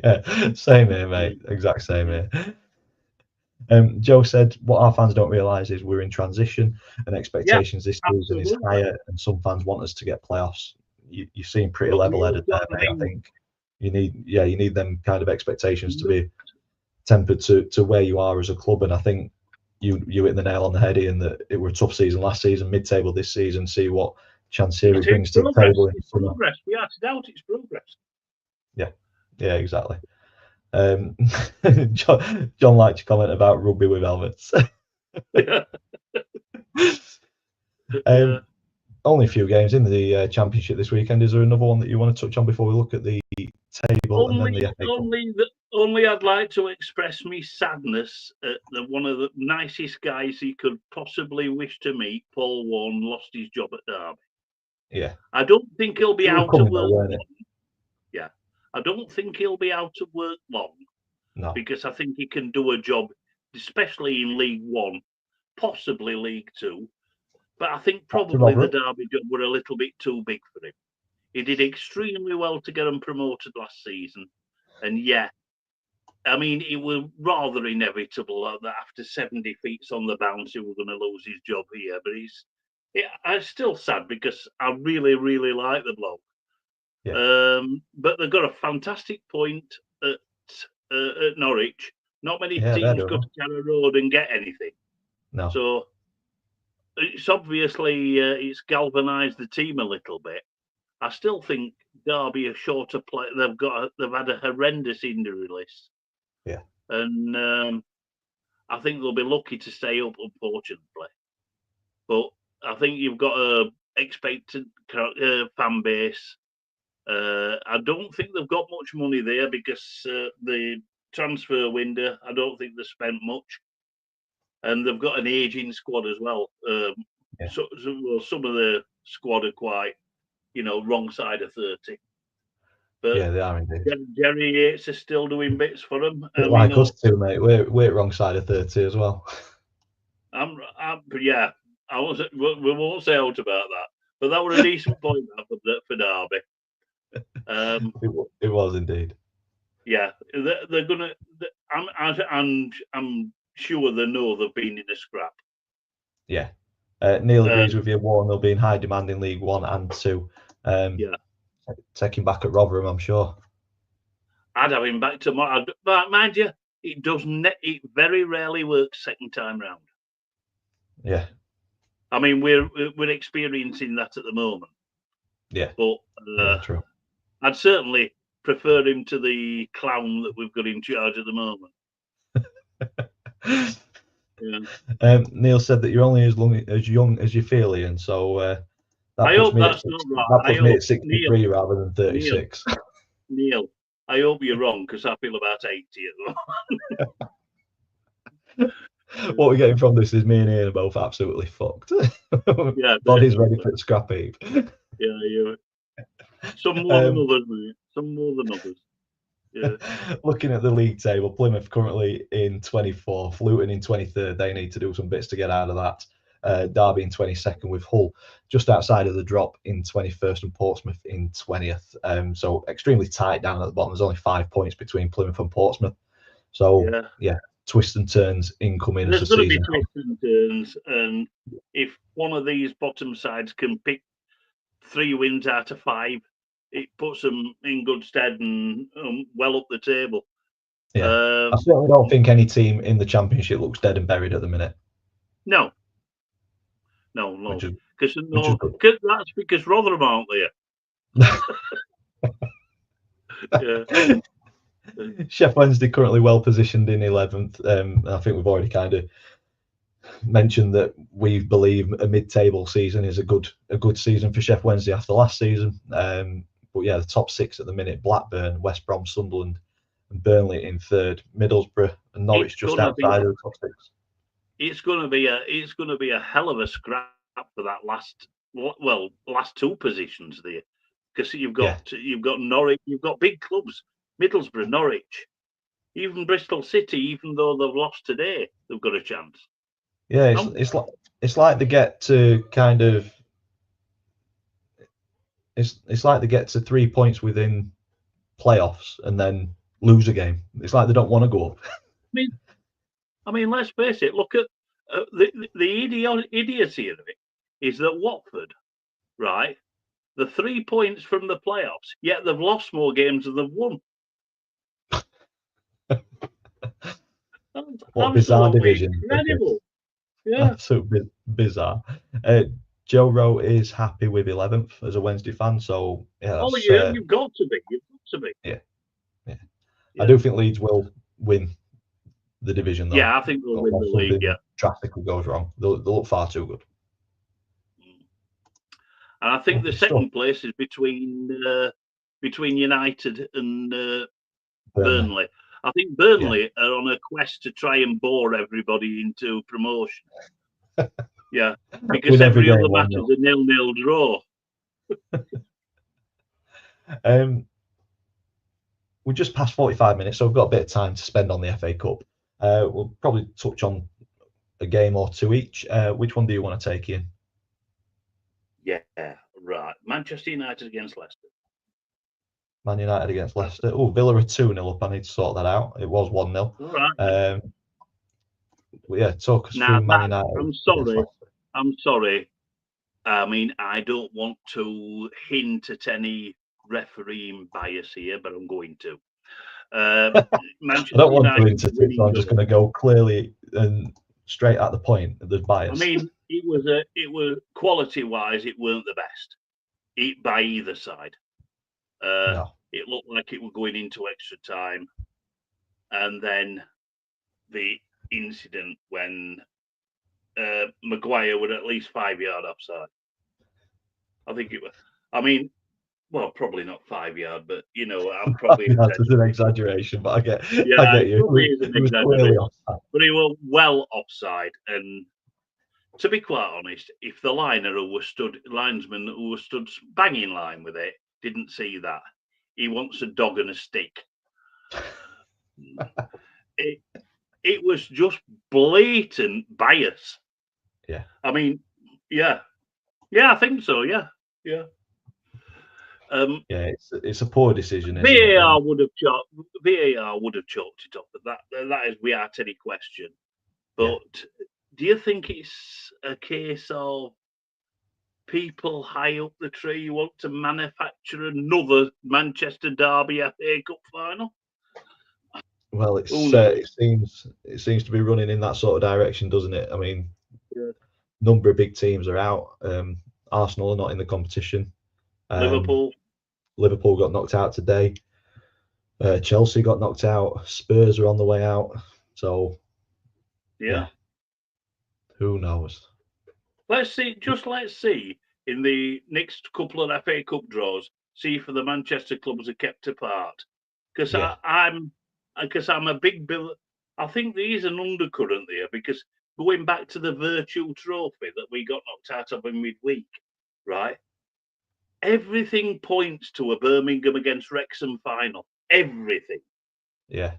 Yeah, same here, mate. Exact same here. Joe said, what our fans don't realise is we're in transition and expectations this season is higher, and some fans want us to get playoffs. You seem pretty level-headed there, mate. I think you need them kind of expectations to be tempered to where you are as a club, and I think you hit the nail on the head in that it were a tough season last season, mid-table this season. See what Chansiri brings to the table. It's progress. We have to doubt it's progress. Yeah, exactly. John liked your comment about rugby with helmets. Only a few games in the championship this weekend. Is there another one that you want to touch on before we look at the table and then the FA Cup? Only I'd like to express me sadness at one of the nicest guys he could possibly wish to meet, Paul Warne, lost his job at Derby. Yeah. I don't think he'll be out of work long. Yeah. I don't think he'll be out of work long. No. Because I think he can do a job, especially in League One, possibly League Two. But I think probably the Derby job were a little bit too big for him. He did extremely well to get them promoted last season. And yeah, I mean, it was rather inevitable that after 70 feet on the bounce, he was going to lose his job here. But I'm still sad because I really, really like the bloke. Yeah. But they've got a fantastic point at Norwich. Not many teams go to Carrow Road and get anything. No. So it's obviously it's galvanised the team a little bit. I still think Derby are short of play. They've had a horrendous injury list. Yeah. And I think they'll be lucky to stay up, unfortunately. But I think you've got a expected fan base. I don't think they've got much money there because the transfer window, I don't think they've spent much. And they've got an aging squad as well. So some of the squad are quite, wrong side of 30. But yeah, they are indeed. Jerry Yates is still doing bits for them. Like us too, mate. We're wrong side of 30 as well. Yeah, we won't say out about that. But that was a decent point for Derby. It was indeed. Yeah, they're gonna. I'm sure they know they've been in a scrap. Yeah, Neil agrees with you. Warren will be in high demand in League 1 and 2. Yeah, take him back at Rotherham, I'm sure. I'd have him back tomorrow, but mind you, it doesn't. It very rarely works second time round. Yeah, I mean we're experiencing that at the moment. Yeah, but true. I'd certainly prefer him to the clown that we've got in charge at the moment. Yeah. Neil said that you're only as young as you feel, Ian. So I hope that's not right. That puts me at 63 Neil, rather than 36. Neil, I hope you're wrong because I feel about 80 at the moment. What we're getting from this is me and Ian are both absolutely fucked. Yeah, body's ready for the scrap heap. Yeah, yeah. Some more than others, mate. Some more than others. Yeah. Looking at the league table, Plymouth currently in 24th, Luton in 23rd. They need to do some bits to get out of that. Derby in 22nd, with Hull just outside of the drop in 21st, and Portsmouth in 20th. So extremely tight down at the bottom. There's only 5 points between Plymouth and Portsmouth. So yeah, twists and turns incoming as the season. There's going to be twists and turns, and if one of these bottom sides can pick 3 wins out of 5, it puts them in good stead and well up the table. Yeah, I certainly don't think any team in the Championship looks dead and buried at the minute. No. Because that's because Rotherham aren't there. Yeah. Sheff Wednesday currently well positioned in 11th. I think we've already kind of mentioned that we believe a mid-table season is a good season for Sheff Wednesday after last season. But yeah, the top 6 at the minute: Blackburn, West Brom, Sunderland, and Burnley in 3rd. Middlesbrough and Norwich just outside of the top 6. It's going to be a hell of a scrap for that last 2 positions there, because you've got Norwich, you've got big clubs, Middlesbrough, Norwich, even Bristol City. Even though they've lost today, they've got a chance. Yeah, it's like they get to kind of. It's like they get to 3 points within playoffs and then lose a game. It's like they don't want to go up. I mean, let's face it. Look at the idiocy of it is that Watford, right, the 3 points from the playoffs, yet they've lost more games than they've won. What a bizarre division! Incredible. Yeah, absolutely bizarre. Joe Rowe is happy with 11th as a Wednesday fan, so yeah. You've got to be. You've got to be. Yeah. I do think Leeds will win the division, though. Yeah, I think they'll win the league. Yeah, drastically goes wrong. They'll look far too good. And I think the second place is between United and Burnley. I think Burnley are on a quest to try and bore everybody into promotion. Yeah, because every other match is a 0-0 draw. We're just past 45 minutes, so we've got a bit of time to spend on the FA Cup. We'll probably touch on a game or two each. Which one do you want to take in? Yeah, right. Manchester United against Leicester. Man United against Leicester. Oh, Villa are 2-0 up. I need to sort that out. It was 1-0. All right. Yeah, talk us through Man United. I'm sorry. I mean, I don't want to hint at any refereeing bias here, but I'm going to. Manchester I don't want to hint at it, so I'm just going to go clearly and straight at the point. There's bias. I mean, it was quality-wise, it weren't the best by either side. No. It looked like it was going into extra time, and then the incident when Maguire were at least 5 yard offside. I think it was. I mean, well, probably not 5 yard, but you know, I'm probably that's an exaggeration. But I get you. It probably is an exaggeration. But he was well offside, and to be quite honest, if the linesman who was stood banging line with it didn't see that, he wants a dog and a stick. It was just blatant bias. Yeah. I mean, yeah, I think so. Yeah. It's a poor decision. VAR would have chalked it up, but that is without any question. But do you think it's a case of people high up the tree want to manufacture another Manchester Derby FA Cup final? Well, it seems to be running in that sort of direction, doesn't it? I mean, number of big teams are out. Arsenal are not in the competition. Liverpool got knocked out today. Chelsea got knocked out. Spurs are on the way out. So, yeah. Who knows? Let's see in the next couple of FA Cup draws, see if the Manchester clubs are kept apart. Because I'm a big bill. I think there is an undercurrent there, because going back to the virtual trophy that we got knocked out of in midweek, right? Everything points to a Birmingham against Wrexham final. Everything. Yeah.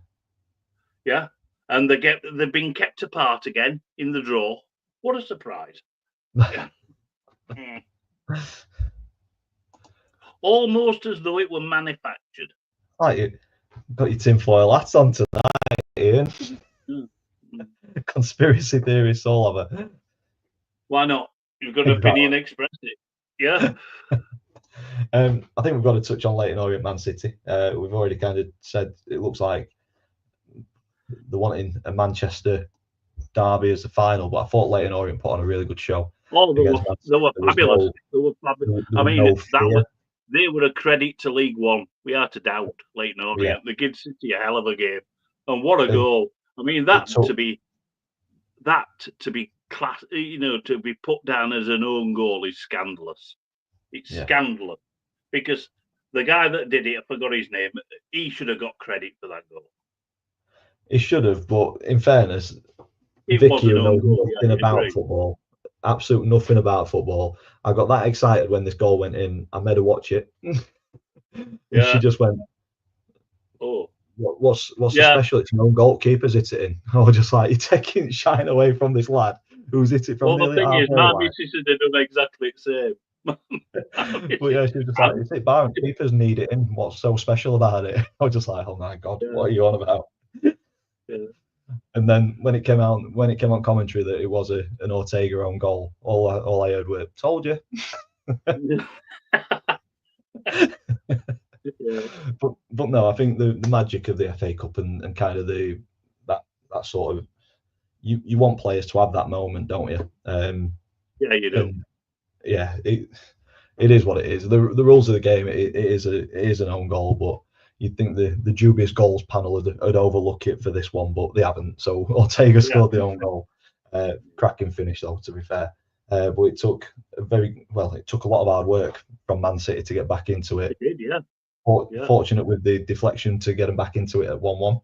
And they've been kept apart again in the draw. What a surprise! Almost as though it were manufactured. Like you got your tinfoil hats on tonight, Ian. Conspiracy theorists all of it. Why not? You've got an opinion, express it. Yeah. I think we've got to touch on Leyton Orient Man City. We've already kind of said it looks like they're wanting a Manchester derby as the final, but I thought Leyton Orient put on a really good show. Oh, they were fabulous. I mean, they were a credit to League One. We had to doubt Leyton Orient. They give City a hell of a game, and what a goal! I mean, to be class, to be put down as an own goal is scandalous. It's scandalous, because the guy that did it, I forgot his name. He should have got credit for that goal. He should have, but in fairness, It Vicky, was an who own knows goal. nothing Yeah, about agree. football, absolute nothing about football, I got that excited when this goal went in. I made her watch it, and she just went, "Oh, what's so yeah." special? It's your own goalkeeper's hit it in." I was just like, you're taking shine away from this lad who's hit it from Well, the nearly thing is, halfway my line. missus had done exactly the same. But yeah, she was just like, "It's it, Baron. Keepers need it in. What's so special about it?" I was just like, "Oh my god, what are you on about?" Yeah. And then when it came on commentary that it was an Ortega own goal, all I heard were "told you." Yeah. But no, I think the magic of the FA Cup and kind of that sort of you want players to have that moment, don't you? Yeah, you do. And yeah, it is what it is. The rules of the game, it is an own goal, but you'd think the dubious goals panel had overlook it for this one, but they haven't. So Ortega scored the own goal. Cracking finish though, to be fair. But it took it took a lot of hard work from Man City to get back into it. It did, yeah. Fortunate with the deflection to get them back into it at 1-1.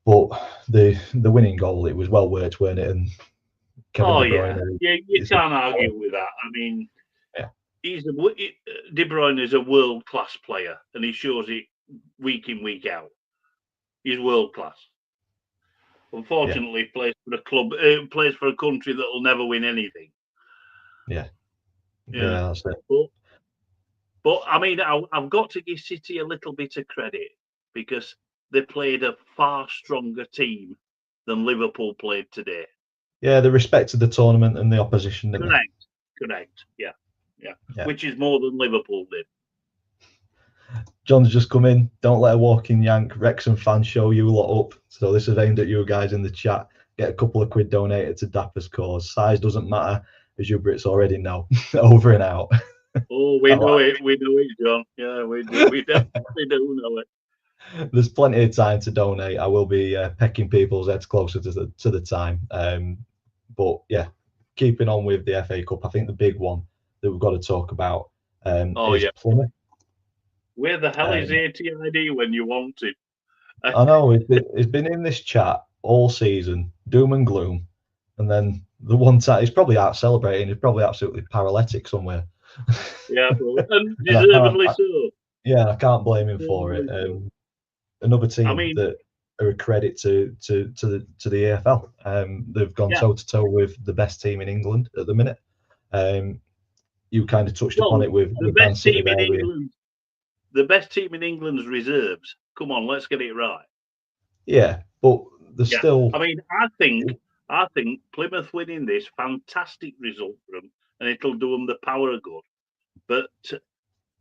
But the winning goal, it was well worked, weren't it? And Kevin De Bruyne, you can't argue with that. I mean, yeah, De Bruyne is a world class player, and he shows it week in, week out. He's world class. Unfortunately, plays for a club, plays for a country that will never win anything. Yeah, that's it. But I mean, I've got to give City a little bit of credit because they played a far stronger team than Liverpool played today. Yeah, they respected the tournament and the opposition, didn't Correct. Yeah. Which is more than Liverpool did. John's just come in. Don't let a walking yank. Wrexham fans show you lot up. So this is aimed at you guys in the chat. Get a couple of quid donated to Dapper's cause. Size doesn't matter, as you Brits already know. Over and out. Oh, we know it. We know it, John. Yeah, we definitely do know it. There's plenty of time to donate. I will be pecking people's heads closer to the time. But yeah, keeping on with the FA Cup, I think the big one that we've got to talk about is Plymouth. Where the hell is ATID when you want it? I know it's been in this chat all season, doom and gloom, and then the one time he's probably out celebrating. He's probably absolutely paralytic somewhere. Yeah, and deservedly so. Yeah, I can't blame him for it. Another team that are a credit to the EFL. They've gone toe to toe with the best team in England at the minute. You kind of touched upon it with the best team in England. The best team in England's reserves. Come on, let's get it right. Yeah, but there's still. I mean, I think Plymouth winning this fantastic result for them, and it'll do them the power of good. But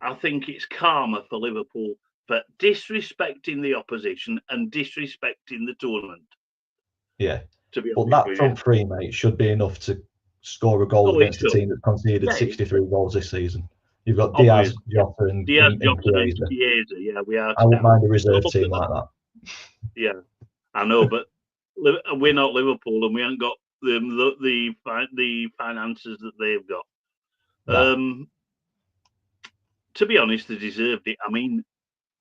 I think it's karma for Liverpool for disrespecting the opposition and disrespecting the tournament. Yeah, but that front three, mate, should be enough to score a goal against a team that's conceded 63 goals this season. You've got Diaz, Jota, and Chiesa. Yeah, we are. I wouldn't mind a reserve team like that. Yeah, I know, but we're not Liverpool, and we haven't got the finances that they've got. No. To be honest, they deserved it. I mean,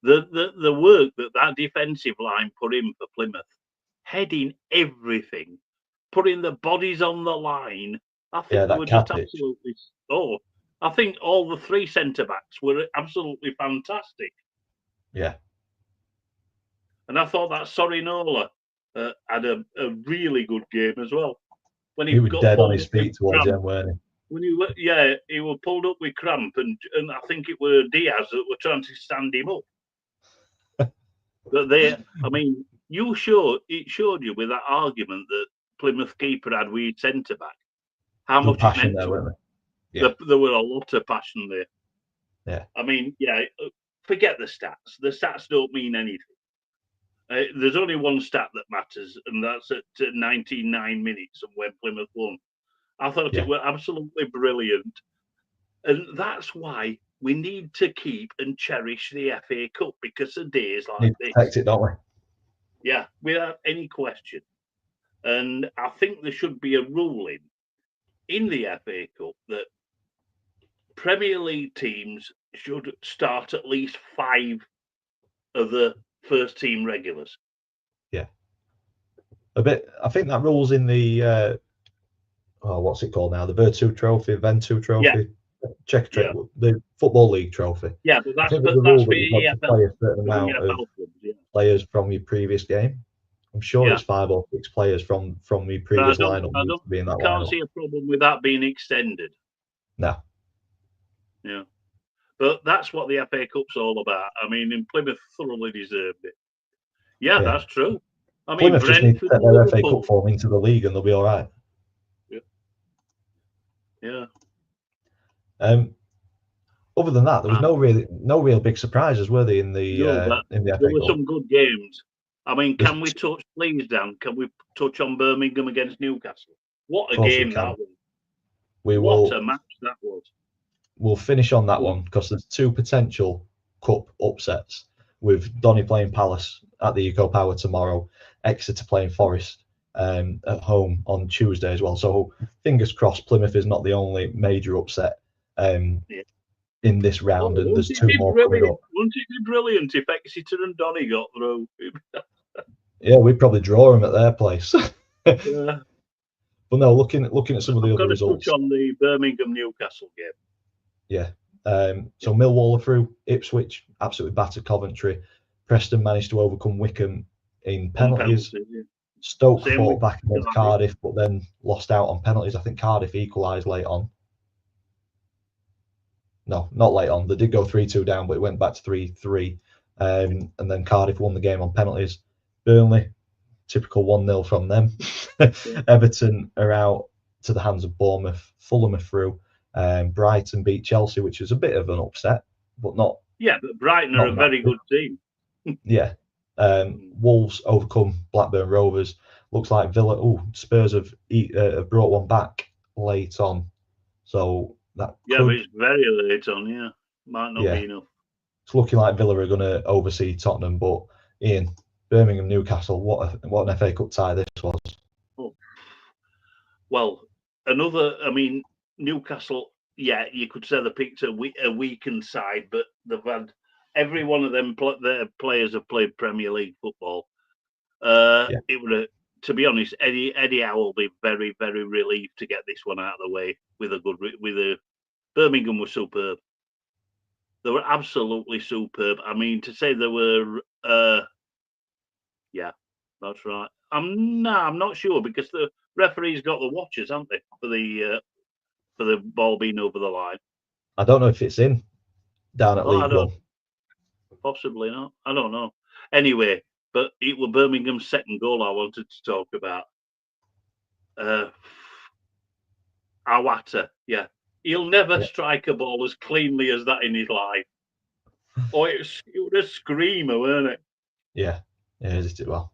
the work that defensive line put in for Plymouth, heading everything, putting the bodies on the line. I think they were just absolutely. I think all the three centre backs were absolutely fantastic. Yeah. And I thought that Sorinola had a really good game as well. When he was dead on his feet towards the end, weren't he? When he was pulled up with cramp, and I think it were Diaz that were trying to stand him up. But it showed you with that argument that Plymouth keeper had with centre back how much passion it meant there, to weren't him. Yeah. There were a lot of passion there. Yeah. I mean, forget the stats. The stats don't mean anything. There's only one stat that matters, and that's at 99 minutes and when Plymouth won. I thought it was absolutely brilliant. And that's why we need to keep and cherish the FA Cup, because of days like this. Protect it, don't we? Yeah, without any question. And I think there should be a ruling in the FA Cup that Premier League teams should start at least 5 of the first team regulars. Yeah. A bit. I think that rules in the what's it called now? The Vertu Trophy, Ventu Trophy, Czech the Football League Trophy. Yeah, but I think there's a rule that you've got to play a certain for the amount of clubs, players from your previous game. I'm sure it's 5 or 6 players from the previous lineup. I can't see a problem with that being extended. No. Yeah. But that's what the FA Cup's all about. I mean, in Plymouth thoroughly deserved it. Yeah, that's true. I mean, Plymouth just need to set their FA Cup form into the league and they'll be all right. Yeah. Other than that, there was no real big surprises, were there, in the FA Cup? There were some good games. I mean, can we touch, please, Dan? Can we touch on Birmingham against Newcastle? What a game that was! What a match that was! We'll finish on that one because there's 2 potential cup upsets with Donny playing Palace at the Eco Power tomorrow, Exeter playing Forest at home on Tuesday as well. So fingers crossed, Plymouth is not the only major upset in this round, and there's 2 more coming up. Wouldn't it be brilliant if Exeter and Donny got through? Yeah, we'd probably draw them at their place. Yeah. But no, looking at some of the other results. Touch on the Birmingham Newcastle game. Yeah. So Millwall are through. Ipswich absolutely battered Coventry. Preston managed to overcome Wickham in penalties. Stoke fought back against Cardiff, but then lost out on penalties. I think Cardiff equalised late on. No, not late on. They did go 3-2 down, but it went back to 3-3. And then Cardiff won the game on penalties. Burnley, typical 1-0 from them. Everton are out to the hands of Bournemouth. Fulham are through. Brighton beat Chelsea, which was a bit of an upset, but not. Yeah, but Brighton are a very good team. Yeah. Wolves overcome Blackburn Rovers. Looks like Villa. Spurs have brought one back late on. So that. Yeah, but it's very late on. Yeah, might not be enough. It's looking like Villa are going to oversee Tottenham, but Ian, Birmingham Newcastle, what an FA Cup tie this was. Oh. Well, I mean, Newcastle, you could say they picked a weakened side, but they've had every one of them their players have played Premier League football. It would, to be honest, Eddie Howe will be very, very relieved to get this one out of the way with Birmingham was superb. They were absolutely superb. I mean, to say they were, that's right. I'm not sure because the referees got the watches, haven't they, for the ball being over the line? I don't know if it's in down at League One. Possibly not. I don't know. Anyway, but it was Birmingham's second goal I wanted to talk about. Awata, he'll never strike a ball as cleanly as that in his life. It was a screamer, weren't it? Yeah, it did well.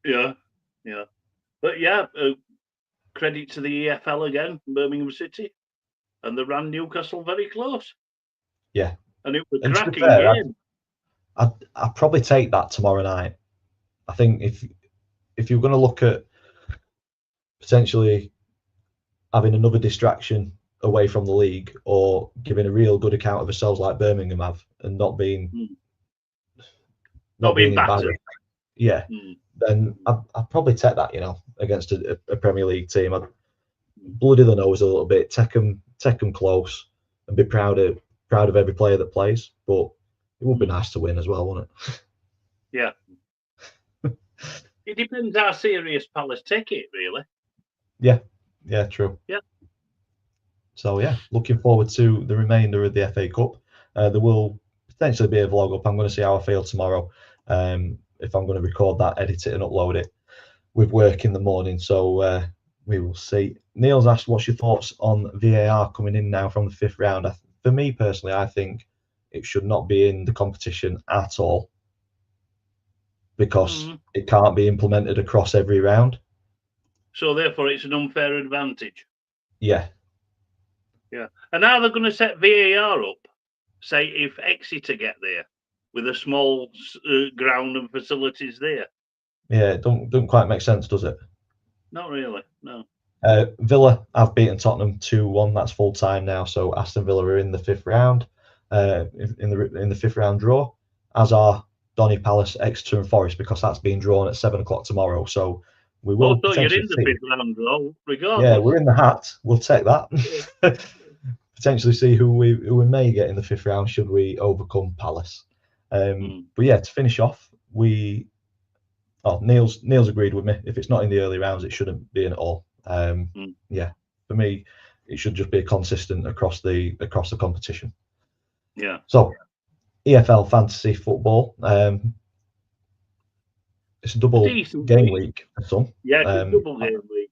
Yeah. But credit to the EFL again, Birmingham City, and they ran Newcastle very close. Yeah, and it was a cracking game. I'd probably take that tomorrow night. I think if you're going to look at potentially having another distraction away from the league or giving a real good account of ourselves like Birmingham have and not being battered. Then I'd probably take that, against a Premier League team. I'd bloody the nose a little bit, take them close, and be proud of every player that plays. But it would be nice to win as well, wouldn't it? Yeah. It depends how serious Palace take it, really. Yeah, true. Yeah. So looking forward to the remainder of the FA Cup. There will potentially be a vlog up. I'm going to see how I feel tomorrow. If I'm going to record that, edit it, and upload it with work in the morning. So we will see. Neil's asked, what's your thoughts on VAR coming in now from the 5th round? For me personally, I think it should not be in the competition at all because it can't be implemented across every round. So therefore, it's an unfair advantage. Yeah. And now they're going to set VAR up. Say if Exeter get there with a small ground and facilities there. Yeah, it don't quite make sense, does it? Not really, no. Villa have beaten Tottenham 2-1. That's full time now. So Aston Villa are in the 5th round. in the 5th round draw, as are Donny, Palace, Exeter, and Forest, because that's being drawn at 7 o'clock tomorrow. So we will. Oh, so you're in the 5th round draw, regardless. Yeah, we're in the hat. We'll take that. Yeah. Potentially see who we may get in the 5th round should we overcome Palace. But yeah, to finish off, Neil's agreed with me. If it's not in the early rounds, it shouldn't be in at all. Yeah, for me, it should just be consistent across the competition. Yeah. So, EFL Fantasy Football. It's a double game week for some. Yeah, it's a double game week.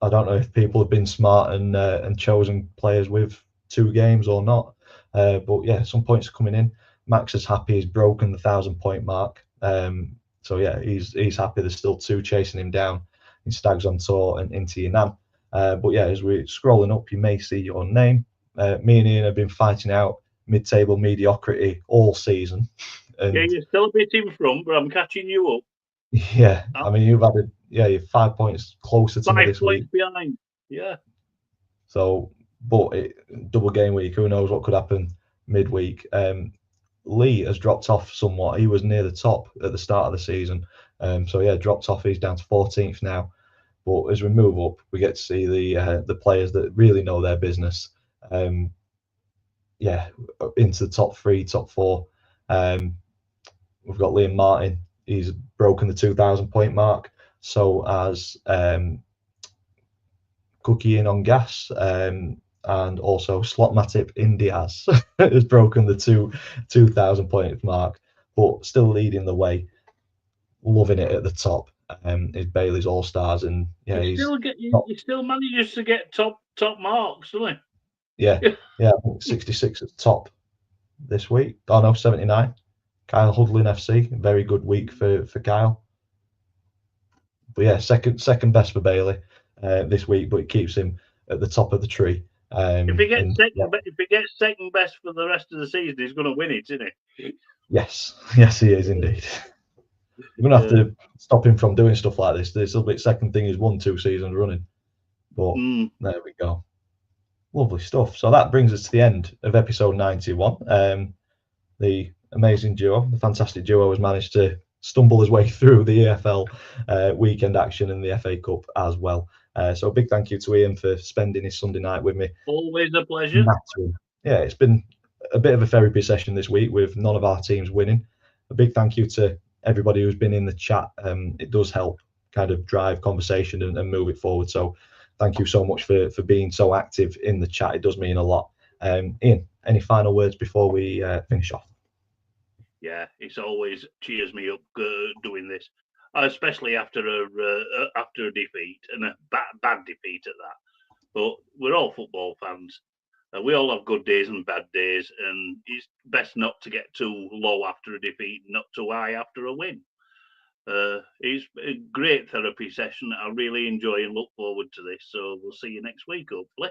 I don't know if people have been smart and chosen players with 2 games or not. But yeah, some points are coming in. Max is happy he's broken the 1,000-point mark. So yeah, he's happy. There's still 2 chasing him down in Stags on Tour and Inter Yanam. But yeah, as we're scrolling up, you may see your name. Me and Ian have been fighting out mid-table mediocrity all season. And yeah, you're still a bit in front, but I'm catching you up. Yeah, I mean, you're 5 points closer to me this week. 5 points behind, yeah. So, but double game week, who knows what could happen midweek. Lee has dropped off somewhat. He was near the top at the start of the season. So yeah, dropped off. He's down to 14th now. But as we move up, we get to see the players that really know their business. Yeah, into the top 3, top 4. We've got Liam Martin. He's broken the 2,000-point mark. So as Cookie in on gas, and also Slotmatip Indiaz has broken the 2,000-point mark, but still leading the way. Loving it at the top. Is Bailey's All Stars, and yeah, he still manages to get top marks, doesn't he? Yeah, I think 66 at the top this week. Oh no, 79. Kyle Hudlin FC, very good week for Kyle. But yeah, second best for Bailey this week, but it keeps him at the top of the tree. If he gets second best for the rest of the season, he's going to win it, isn't he? Yes, he is indeed. You're going to have to stop him from doing stuff like this. This will be second thing he's won 2 seasons running. But there we go. Lovely stuff. So that brings us to the end of episode 91. The amazing duo, the fantastic duo, has managed to stumble his way through the EFL weekend action and the FA Cup as well. So a big thank you to Ian for spending his Sunday night with me. Always a pleasure. Yeah, it's been a bit of a therapy session this week with none of our teams winning. A big thank you to everybody who's been in the chat. It does help kind of drive conversation and move it forward. So thank you so much for being so active in the chat. It does mean a lot. Ian, any final words before we finish off? Yeah, it's always cheers me up doing this, especially after a defeat, and a bad defeat at that. But we're all football fans. We all have good days and bad days, and it's best not to get too low after a defeat, not too high after a win. It's a great therapy session. I really enjoy and look forward to this. So we'll see you next week, hopefully.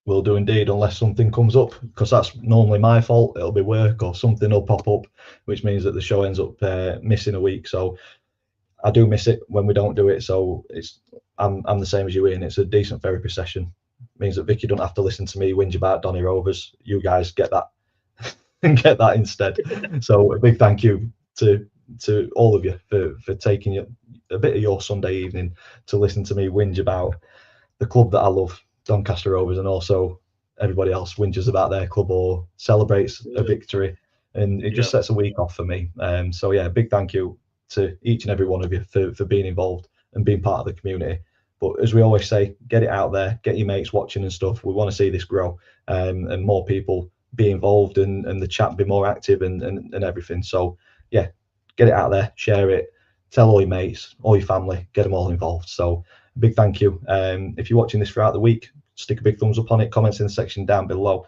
Will do indeed, unless something comes up, because that's normally my fault. It'll be work or something will pop up, which means that the show ends up missing a week. So I do miss it when we don't do it. So I'm the same as you, Ian. It's a decent therapy session. It means that Vicky don't have to listen to me whinge about Donny Rovers. You guys get that and get that instead. So a big thank you to all of you for taking a bit of your Sunday evening to listen to me whinge about the club that I love, Doncaster Rovers, and also everybody else whinges about their club or celebrates a victory, and it just sets a week off for me. So yeah, big thank you to each and every one of you for being involved and being part of the community. But as we always say, get it out there, get your mates watching and stuff. We want to see this grow, and more people be involved and the chat be more active and everything. So yeah, get it out there, share it, tell all your mates, all your family, get them all involved. So big thank you. If you're watching this throughout the week, stick a big thumbs up on it, comments in the section down below.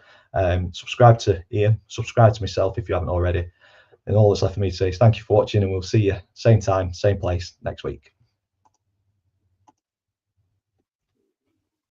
Subscribe to Ian, subscribe to myself if you haven't already. And all that's left for me to say is thank you for watching, and we'll see you same time, same place next week.